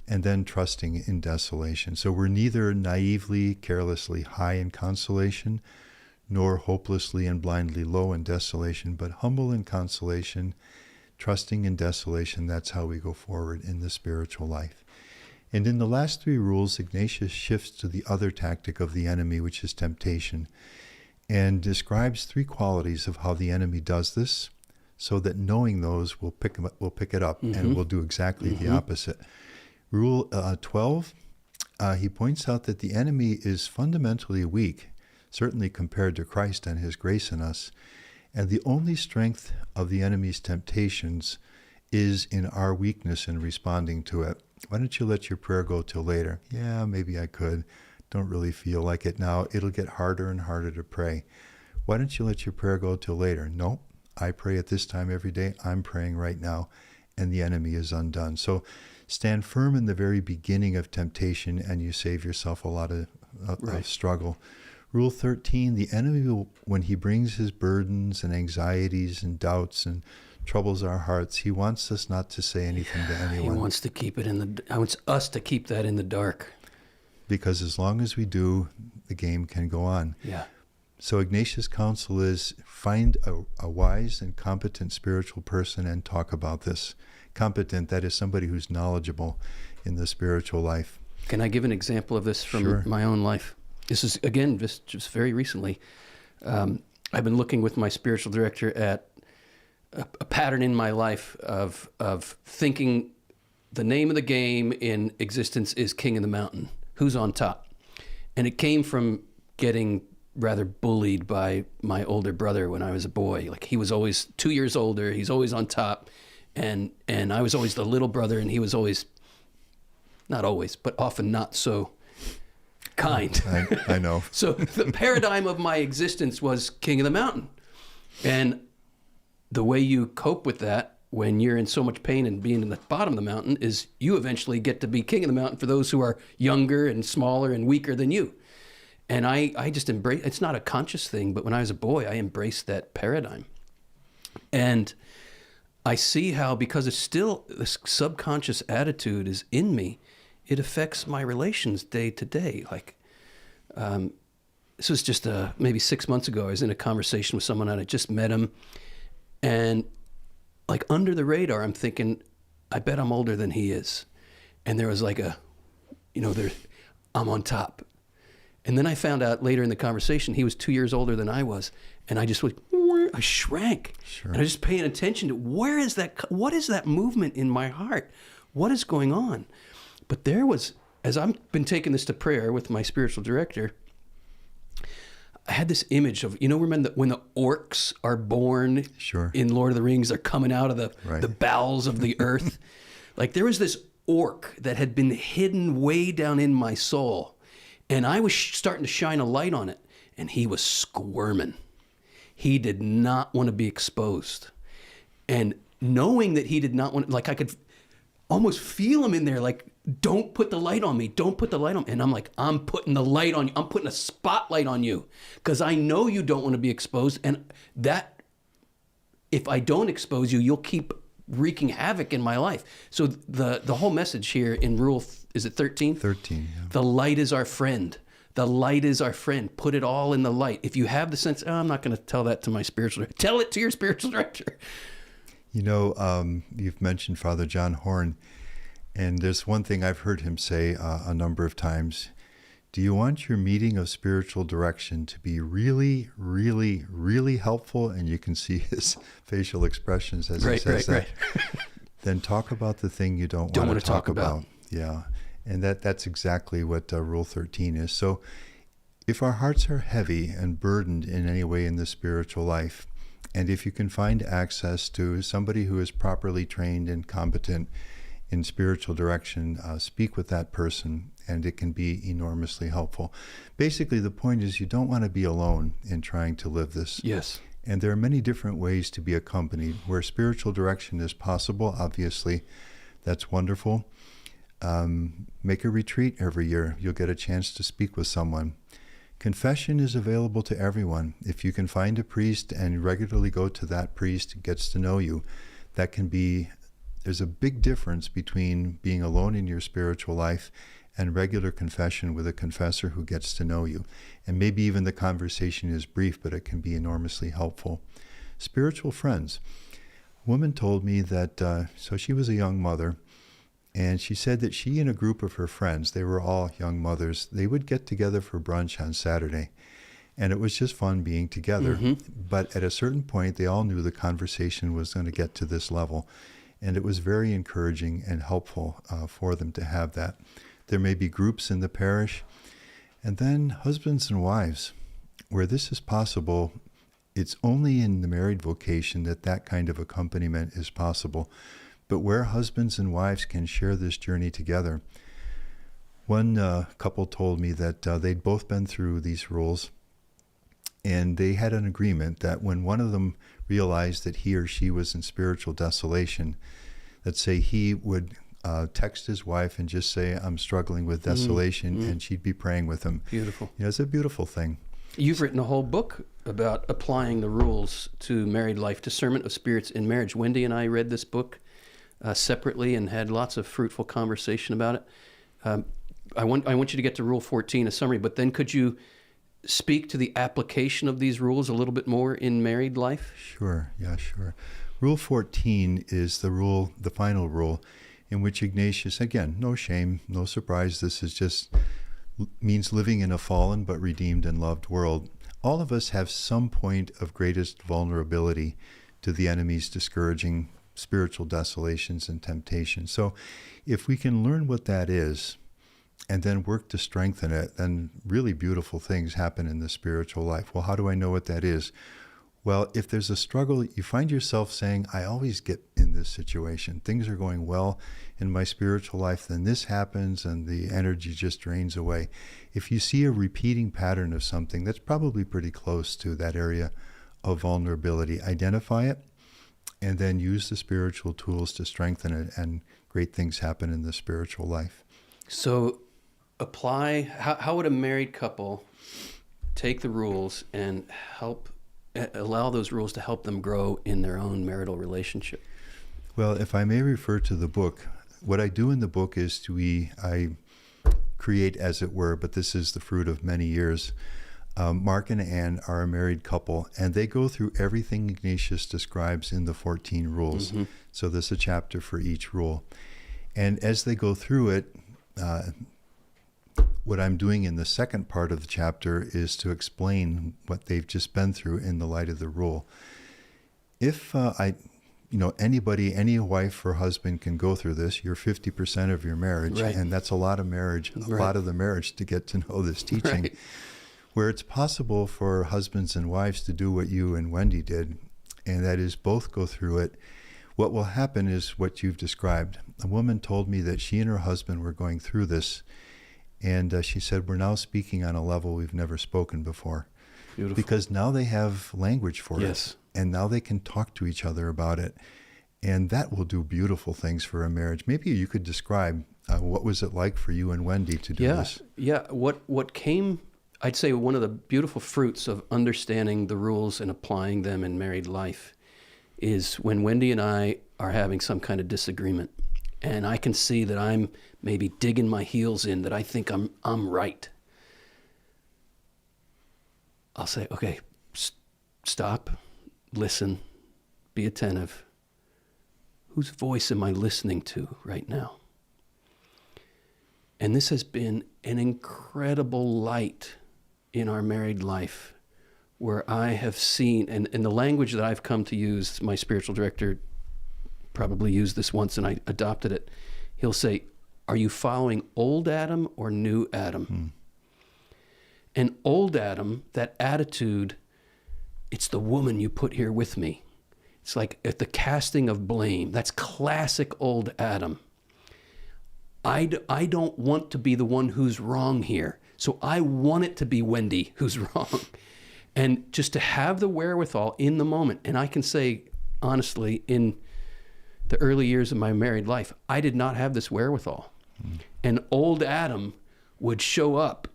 and then trusting in desolation. So we're neither naively, carelessly high in consolation, nor hopelessly and blindly low in desolation, but humble in consolation, trusting in desolation. That's how we go forward in the spiritual life. And in the last three rules, Ignatius shifts to the other tactic of the enemy, which is temptation, and describes three qualities of how the enemy does this, so that knowing those, we'll pick it up, and we'll do exactly the opposite. Rule 12, he points out that the enemy is fundamentally weak, certainly compared to Christ and his grace in us. And the only strength of the enemy's temptations is in our weakness in responding to it. Why don't you let your prayer go till later? Yeah, maybe I could. Don't really feel like it now. It'll get harder and harder to pray. Why don't you let your prayer go till later? No, I pray at this time every day. I'm praying right now, and the enemy is undone. So stand firm in the very beginning of temptation, and you save yourself a lot of struggle. Rule 13, the enemy will, when he brings his burdens and anxieties and doubts and troubles our hearts, he wants us not to say anything to anyone. He wants to keep it he wants us to keep that in the dark. Because as long as we do, the game can go on. Yeah. So Ignatius' counsel is find a wise and competent spiritual person and talk about this. Competent, that is somebody who's knowledgeable in the spiritual life. Can I give an example of this from my own life? This is, again, just very recently. I've been looking with my spiritual director at a pattern in my life of thinking the name of the game in existence is King of the Mountain. Who's on top? And it came from getting rather bullied by my older brother when I was a boy. Like, he was always 2 years older. He's always on top. And I was always the little brother, and he was always, not always, but often not so kind. I know. So the paradigm of my existence was King of the Mountain. And the way you cope with that when you're in so much pain and being in the bottom of the mountain is you eventually get to be King of the Mountain for those who are younger and smaller and weaker than you. And I just embrace, it's not a conscious thing, but when I was a boy, I embraced that paradigm. And I see how, because it's still, this subconscious attitude is in me, it affects my relations day to day. Like, this was just maybe 6 months ago. I was in a conversation with someone and I just met him. And like under the radar, I'm thinking, I bet I'm older than he is. And there was like I'm on top. And then I found out later in the conversation, he was 2 years older than I was. And I just I shrank. Sure. And I was just paying attention to what is that movement in my heart? What is going on? But there was, as I've been taking this to prayer with my spiritual director, I had this image of, remember when the orcs are born in Lord of the Rings, they're coming out of the bowels of the earth. Like, there was this orc that had been hidden way down in my soul. And I was starting to shine a light on it. And he was squirming. He did not want to be exposed. And knowing that he did not want, like, almost feel him in there, like, don't put the light on me. Don't put the light on me. And I'm like, I'm putting the light on you. I'm putting a spotlight on you because I know you don't want to be exposed. And that, if I don't expose you, you'll keep wreaking havoc in my life. So the whole message here in rule, is it 13? 13, yeah. The light is our friend. The light is our friend. Put it all in the light. If you have the sense, I'm not going to tell that to my spiritual director. Tell it to your spiritual director. You know, you've mentioned Father John Horn, and there's one thing I've heard him say a number of times. Do you want your meeting of spiritual direction to be really, really, really helpful? And you can see his facial expressions as he says that. Then talk about the thing you don't want to talk about. Yeah. And that's exactly what Rule 13 is. So if our hearts are heavy and burdened in any way in the spiritual life, and if you can find access to somebody who is properly trained and competent in spiritual direction, speak with that person, and it can be enormously helpful. Basically, the point is you don't want to be alone in trying to live this. Yes. And there are many different ways to be accompanied. Where spiritual direction is possible, obviously, that's wonderful. Make a retreat every year. You'll get a chance to speak with someone. Confession is available to everyone. If you can find a priest and regularly go to that priest, gets to know you, that can be, there's a big difference between being alone in your spiritual life and regular confession with a confessor who gets to know you. And maybe even the conversation is brief, but it can be enormously helpful. Spiritual friends. A woman told me that, so she was a young mother, and she said that she and a group of her friends, they were all young mothers, they would get together for brunch on Saturday. And it was just fun being together. Mm-hmm. But at a certain point, they all knew the conversation was going to get to this level. And it was very encouraging and helpful for them to have that. There may be groups in the parish. And then husbands and wives, where this is possible, it's only in the married vocation that that kind of accompaniment is possible. But where husbands and wives can share this journey together. One couple told me that they'd both been through these rules, and they had an agreement that when one of them realized that he or she was in spiritual desolation, let's say he would text his wife and just say, I'm struggling with desolation, and she'd be praying with him. Beautiful. You know, it's a beautiful thing. You've written a whole book about applying the rules to married life, Discernment of Spirits in Marriage. Wendy and I read this book separately and had lots of fruitful conversation about it. I want you to get to Rule 14, a summary, but then could you speak to the application of these rules a little bit more in married life? Sure, yeah, sure. Rule 14 is the rule, the final rule, in which Ignatius, again, no shame, no surprise, this is just means living in a fallen but redeemed and loved world. All of us have some point of greatest vulnerability to the enemy's discouraging spiritual desolations and temptations. So if we can learn what that is and then work to strengthen it, then really beautiful things happen in the spiritual life. Well, how do I know what that is? Well, if there's a struggle, you find yourself saying, I always get in this situation. Things are going well in my spiritual life, then this happens and the energy just drains away. If you see a repeating pattern of something, that's probably pretty close to that area of vulnerability. Identify it, and then use the spiritual tools to strengthen it, and great things happen in the spiritual life. So how would a married couple take the rules and allow those rules to help them grow in their own marital relationship? Well, if I may refer to the book, what I do in the book is I create, as it were, but this is the fruit of many years. Mark and Anne are a married couple, and they go through everything Ignatius describes in the 14 rules. Mm-hmm. So there's a chapter for each rule. And as they go through it, what I'm doing in the second part of the chapter is to explain what they've just been through in the light of the rule. If anybody, any wife or husband can go through this, you're 50% of your marriage, right. And that's a lot of marriage, a lot of the marriage to get to know this teaching. Right. Where it's possible for husbands and wives to do what you and Wendy did, and that is both go through it. What will happen is what you've described. A woman told me that she and her husband were going through this, and she said, we're now speaking on a level we've never spoken before. Beautiful. Because now they have language for it, and now they can talk to each other about it. And that will do beautiful things for a marriage. Maybe you could describe what was it like for you and Wendy to do this? Yeah. What came, I'd say one of the beautiful fruits of understanding the rules and applying them in married life is when Wendy and I are having some kind of disagreement, and I can see that I'm maybe digging my heels in, that I think I'm right. I'll say, okay, stop, listen, be attentive. Whose voice am I listening to right now? And this has been an incredible light in our married life, where I have seen, and the language that I've come to use, my spiritual director probably used this once and I adopted it. He'll say, are you following old Adam or new Adam? And old Adam, that attitude, it's the woman you put here with me. It's like at the casting of blame. That's classic old Adam. I don't want to be the one who's wrong here. So I want it to be Wendy who's wrong. And just to have the wherewithal in the moment. And I can say, honestly, in the early years of my married life, I did not have this wherewithal. And old Adam would show up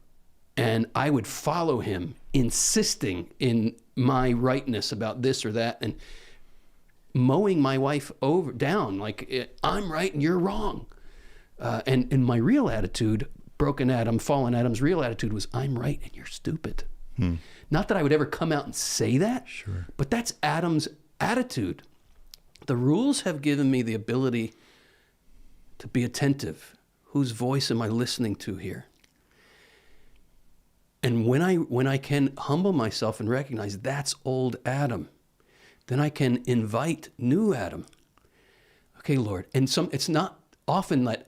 and I would follow him, insisting in my rightness about this or that, and mowing my wife down like I'm right and you're wrong. And my real attitude, broken Adam, fallen Adam's real attitude was, I'm right and you're stupid. Not that I would ever come out and say that, Sure. But that's Adam's attitude. The rules have given me the ability to be attentive. Whose voice am I listening to here? And when I can humble myself and recognize that's old Adam, then I can invite new Adam. Okay, Lord. And it's not often that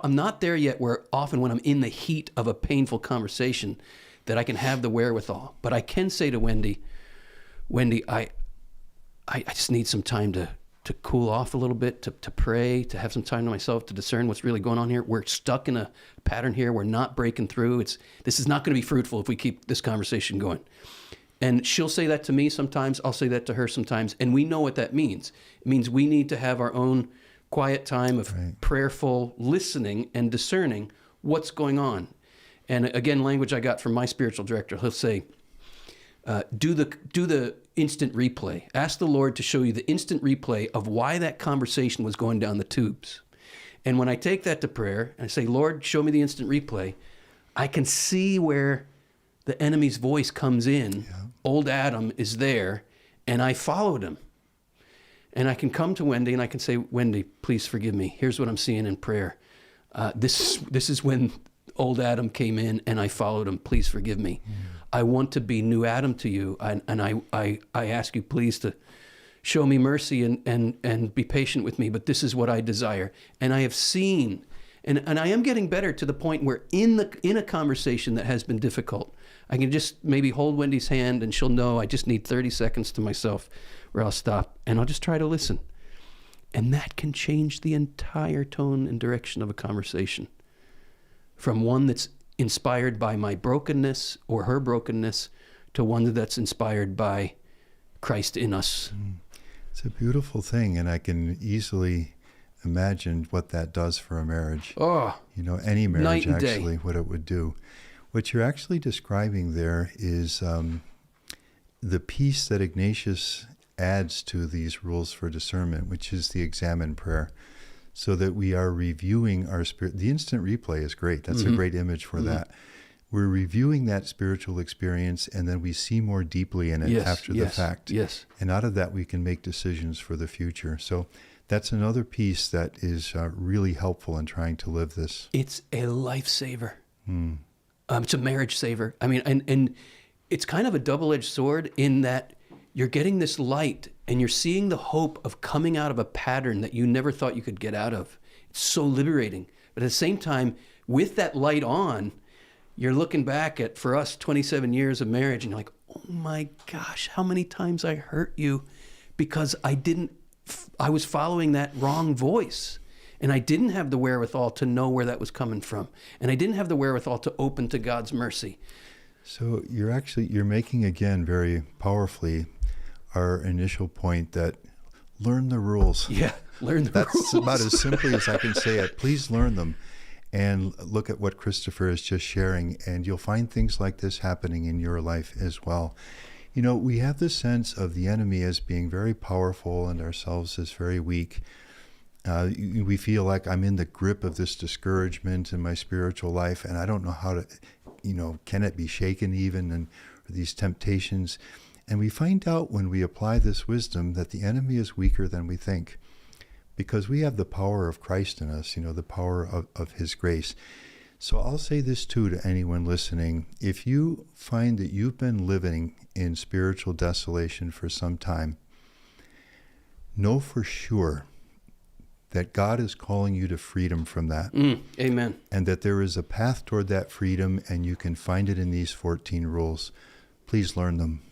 I'm not there yet where often when I'm in the heat of a painful conversation that I can have the wherewithal. But I can say to Wendy, I just need some time to cool off a little bit, to pray, to have some time to myself, to discern what's really going on here. We're stuck in a pattern here. We're not breaking through. This is not going to be fruitful if we keep this conversation going. And she'll say that to me sometimes. I'll say that to her sometimes. And we know what that means. It means we need to have our own quiet time of prayerful listening and discerning what's going on. And again, language I got from my spiritual director, he'll say, do the instant replay. Ask the Lord to show you the instant replay of why that conversation was going down the tubes. And when I take that to prayer and I say, Lord, show me the instant replay, I can see where the enemy's voice comes in. Yeah. Old Adam is there, and I followed him. And I can come to Wendy and I can say, Wendy, please forgive me. Here's what I'm seeing in prayer. This is when old Adam came in and I followed him. Please forgive me. I want to be new Adam to you. And I ask you please to show me mercy and be patient with me. But this is what I desire. And I have seen, and I am getting better to the point where in a conversation that has been difficult, I can just maybe hold Wendy's hand and she'll know I just need 30 seconds to myself where I'll stop and I'll just try to listen. And that can change the entire tone and direction of a conversation. From one that's inspired by my brokenness or her brokenness to one that's inspired by Christ in us. It's a beautiful thing, and I can easily imagine what that does for a marriage. Oh, any marriage actually, what it would do. What you're actually describing there is the piece that Ignatius adds to these rules for discernment, which is the examine prayer, so that we are reviewing our spirit. The instant replay is great. That's a great image for that. We're reviewing that spiritual experience, and then we see more deeply in it after the fact. Yes. And out of that, we can make decisions for the future. So that's another piece that is really helpful in trying to live this. It's a lifesaver. It's a marriage saver. I mean, and it's kind of a double-edged sword in that you're getting this light and you're seeing the hope of coming out of a pattern that you never thought you could get out of. It's so liberating. But at the same time, with that light on, you're looking back at, for us, 27 years of marriage, and you're like, oh my gosh, how many times I hurt you because I was following that wrong voice. And I didn't have the wherewithal to know where that was coming from. And I didn't have the wherewithal to open to God's mercy. So you're making again very powerfully our initial point that learn the rules. Yeah. Learn the That's rules. about as simply as I can say it. Please learn them. And look at what Christopher is just sharing, and you'll find things like this happening in your life as well. You know, we have this sense of the enemy as being very powerful and ourselves as very weak. We feel like I'm in the grip of this discouragement in my spiritual life, and I don't know how to, can it be shaken even, and these temptations. And we find out when we apply this wisdom that the enemy is weaker than we think, because we have the power of Christ in us, the power of his grace. So I'll say this too to anyone listening. If you find that you've been living in spiritual desolation for some time, know for sure that God is calling you to freedom from that. Amen. And that there is a path toward that freedom, and you can find it in these 14 rules. Please learn them.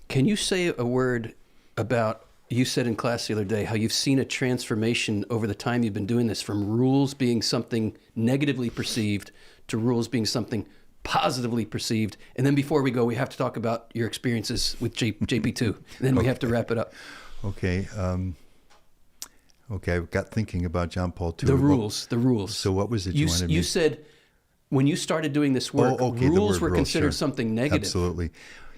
Can you say a word about, you said in class the other day, how you've seen a transformation over the time you've been doing this, from rules being something negatively perceived to rules being something positively perceived. And then before we go, we have to talk about your experiences with JP2. And then we have to wrap it up. Okay. I got thinking about John Paul II. The rules. So what was it you wanted me? You said when you started doing this work, rules were considered something negative. Absolutely.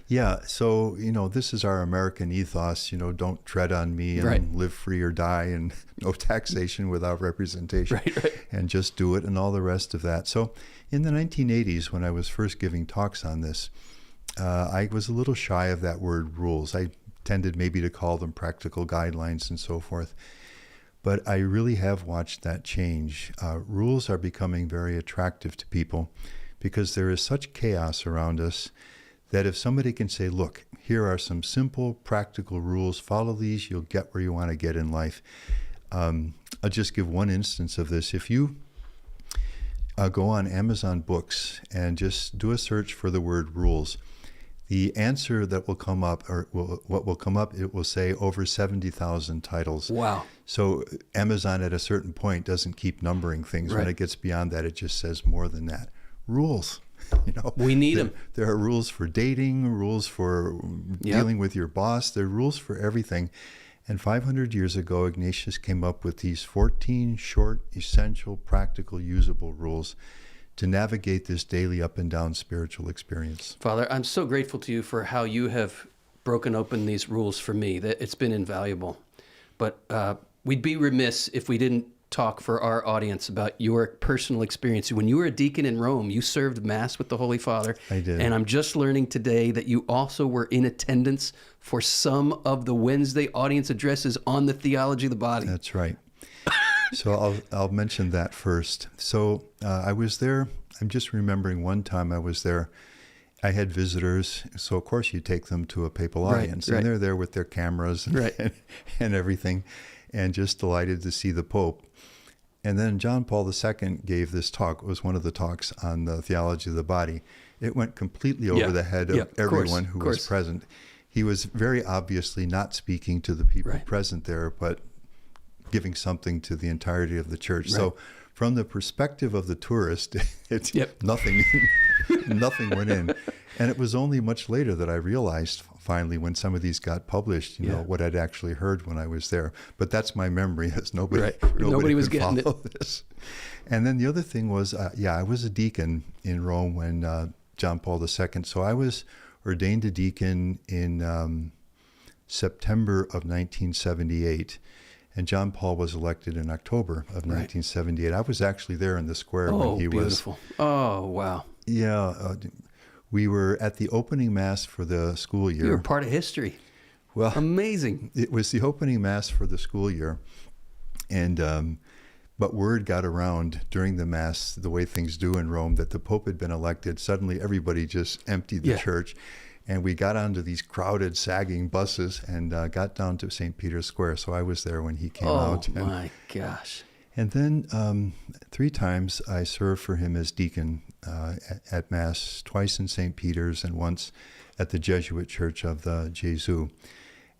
Yeah, so, this is our American ethos, don't tread on me and live free or die, and no taxation without representation, and just do it, and all the rest of that. So in the 1980s, when I was first giving talks on this, I was a little shy of that word rules. I tended maybe to call them practical guidelines and so forth. But I really have watched that change. Rules are becoming very attractive to people because there is such chaos around us that if somebody can say, look, here are some simple, practical rules, follow these, you'll get where you want to get in life. I'll just give one instance of this. If you go on Amazon Books and just do a search for the word rules, the answer that will come up, what will come up, it will say over 70,000 titles. Wow. So Amazon at a certain point doesn't keep numbering things. When it gets beyond that, it just says more than that. Rules. We need them. There are rules for dating, rules for dealing with your boss. There are rules for everything. And 500 years ago, Ignatius came up with these 14 short, essential, practical, usable rules to navigate this daily up and down spiritual experience. Father, I'm so grateful to you for how you have broken open these rules for me. That it's been invaluable. But we'd be remiss if we didn't talk for our audience about your personal experience. When you were a deacon in Rome, you served Mass with the Holy Father. I did. And I'm just learning today that you also were in attendance for some of the Wednesday audience addresses on the Theology of the Body. That's right. So I'll mention that first. So I was there. I'm just remembering one time I was there. I had visitors. So, of course, you take them to a papal audience. And they're there with their cameras and everything, and just delighted to see the Pope. And then John Paul II gave this talk. It was one of the talks on the theology of the body. It went completely over the head of everyone who was present. He was very obviously not speaking to the people present there, but giving something to the entirety of the church. So from the perspective of the tourist, nothing went in. And it was only much later that I realized finally, when some of these got published, what I'd actually heard when I was there. But that's my memory, as nobody was could getting follow this. And then the other thing was, I was a deacon in Rome when John Paul II. So I was ordained a deacon in September of 1978. And John Paul was elected in October of 1978. I was actually there in the square when he was. Oh, beautiful. Oh, wow. Yeah. We were at the opening Mass for the school year. You were part of history. Well, amazing. It was the opening Mass for the school year. And but word got around during the Mass, the way things do in Rome, that the Pope had been elected. Suddenly everybody just emptied the church. And we got onto these crowded, sagging buses and got down to St. Peter's Square. So I was there when he came out. Oh, my gosh. And then 3 times I served for him as deacon at Mass, twice in St. Peter's and once at the Jesuit Church of the Jesu.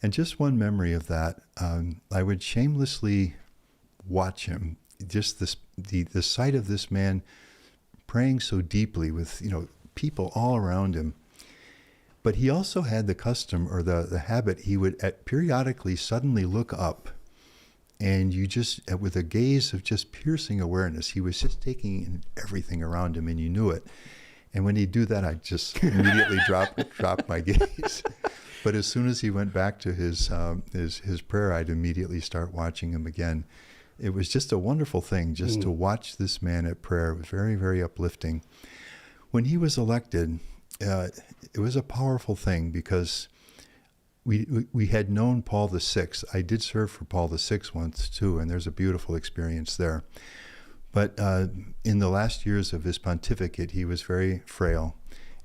And just one memory of that, I would shamelessly watch him, just the sight of this man praying so deeply with people all around him. But he also had the custom or the habit, he would periodically suddenly look up And you just, with a gaze of just piercing awareness, he was just taking in everything around him, and you knew it. And when he'd do that, I'd just immediately drop my gaze. But as soon as he went back to his prayer, I'd immediately start watching him again. It was just a wonderful thing just to watch this man at prayer. It was very, very uplifting. When he was elected, it was a powerful thing because we had known Paul VI. I did serve for Paul VI once too, and there's a beautiful experience there. But in the last years of his pontificate, he was very frail,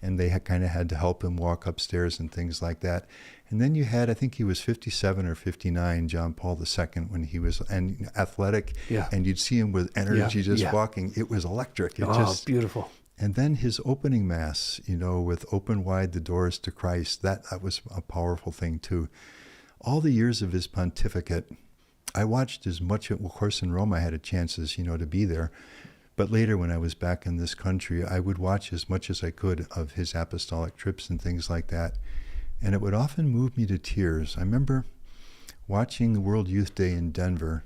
and they kind of had to help him walk upstairs and things like that. And then you had, I think he was 57 or 59, John Paul II, when he was athletic, and you'd see him with energy walking. It was electric. Beautiful. And then his opening mass, with open wide the doors to Christ, that was a powerful thing too. All the years of his pontificate, I watched as much, of course in Rome I had a chance to be there. But later when I was back in this country, I would watch as much as I could of his apostolic trips and things like that. And it would often move me to tears. I remember watching the World Youth Day in Denver,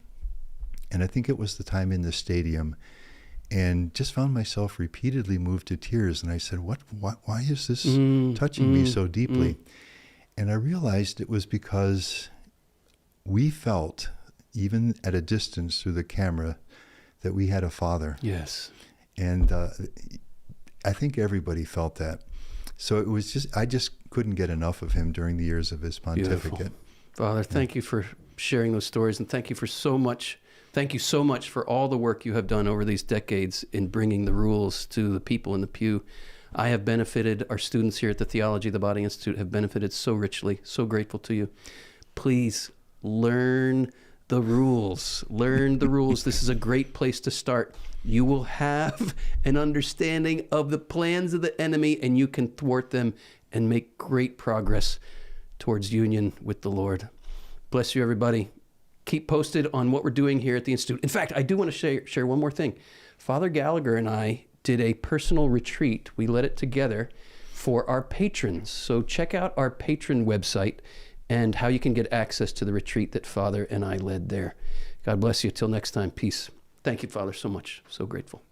and I think it was the time in the stadium, and just found myself repeatedly moved to tears. And I said, why is this touching me so deeply? And I realized it was because we felt, even at a distance through the camera, that we had a father. Yes. And I think everybody felt that. So it was I just couldn't get enough of him during the years of his pontificate. Beautiful. Father, thank you for sharing those stories, and thank you so much for all the work you have done over these decades in bringing the rules to the people in the pew. I have benefited, our students here at the Theology of the Body Institute have benefited so richly, so grateful to you. Please learn the rules. Learn the rules. This is a great place to start. You will have an understanding of the plans of the enemy, and you can thwart them and make great progress towards union with the Lord. Bless you, everybody. Keep posted on what we're doing here at the Institute. In fact, I do want to share one more thing. Father Gallagher and I did a personal retreat. We led it together for our patrons. So check out our patron website and how you can get access to the retreat that Father and I led there. God bless you. Till next time, peace. Thank you, Father, so much. So grateful.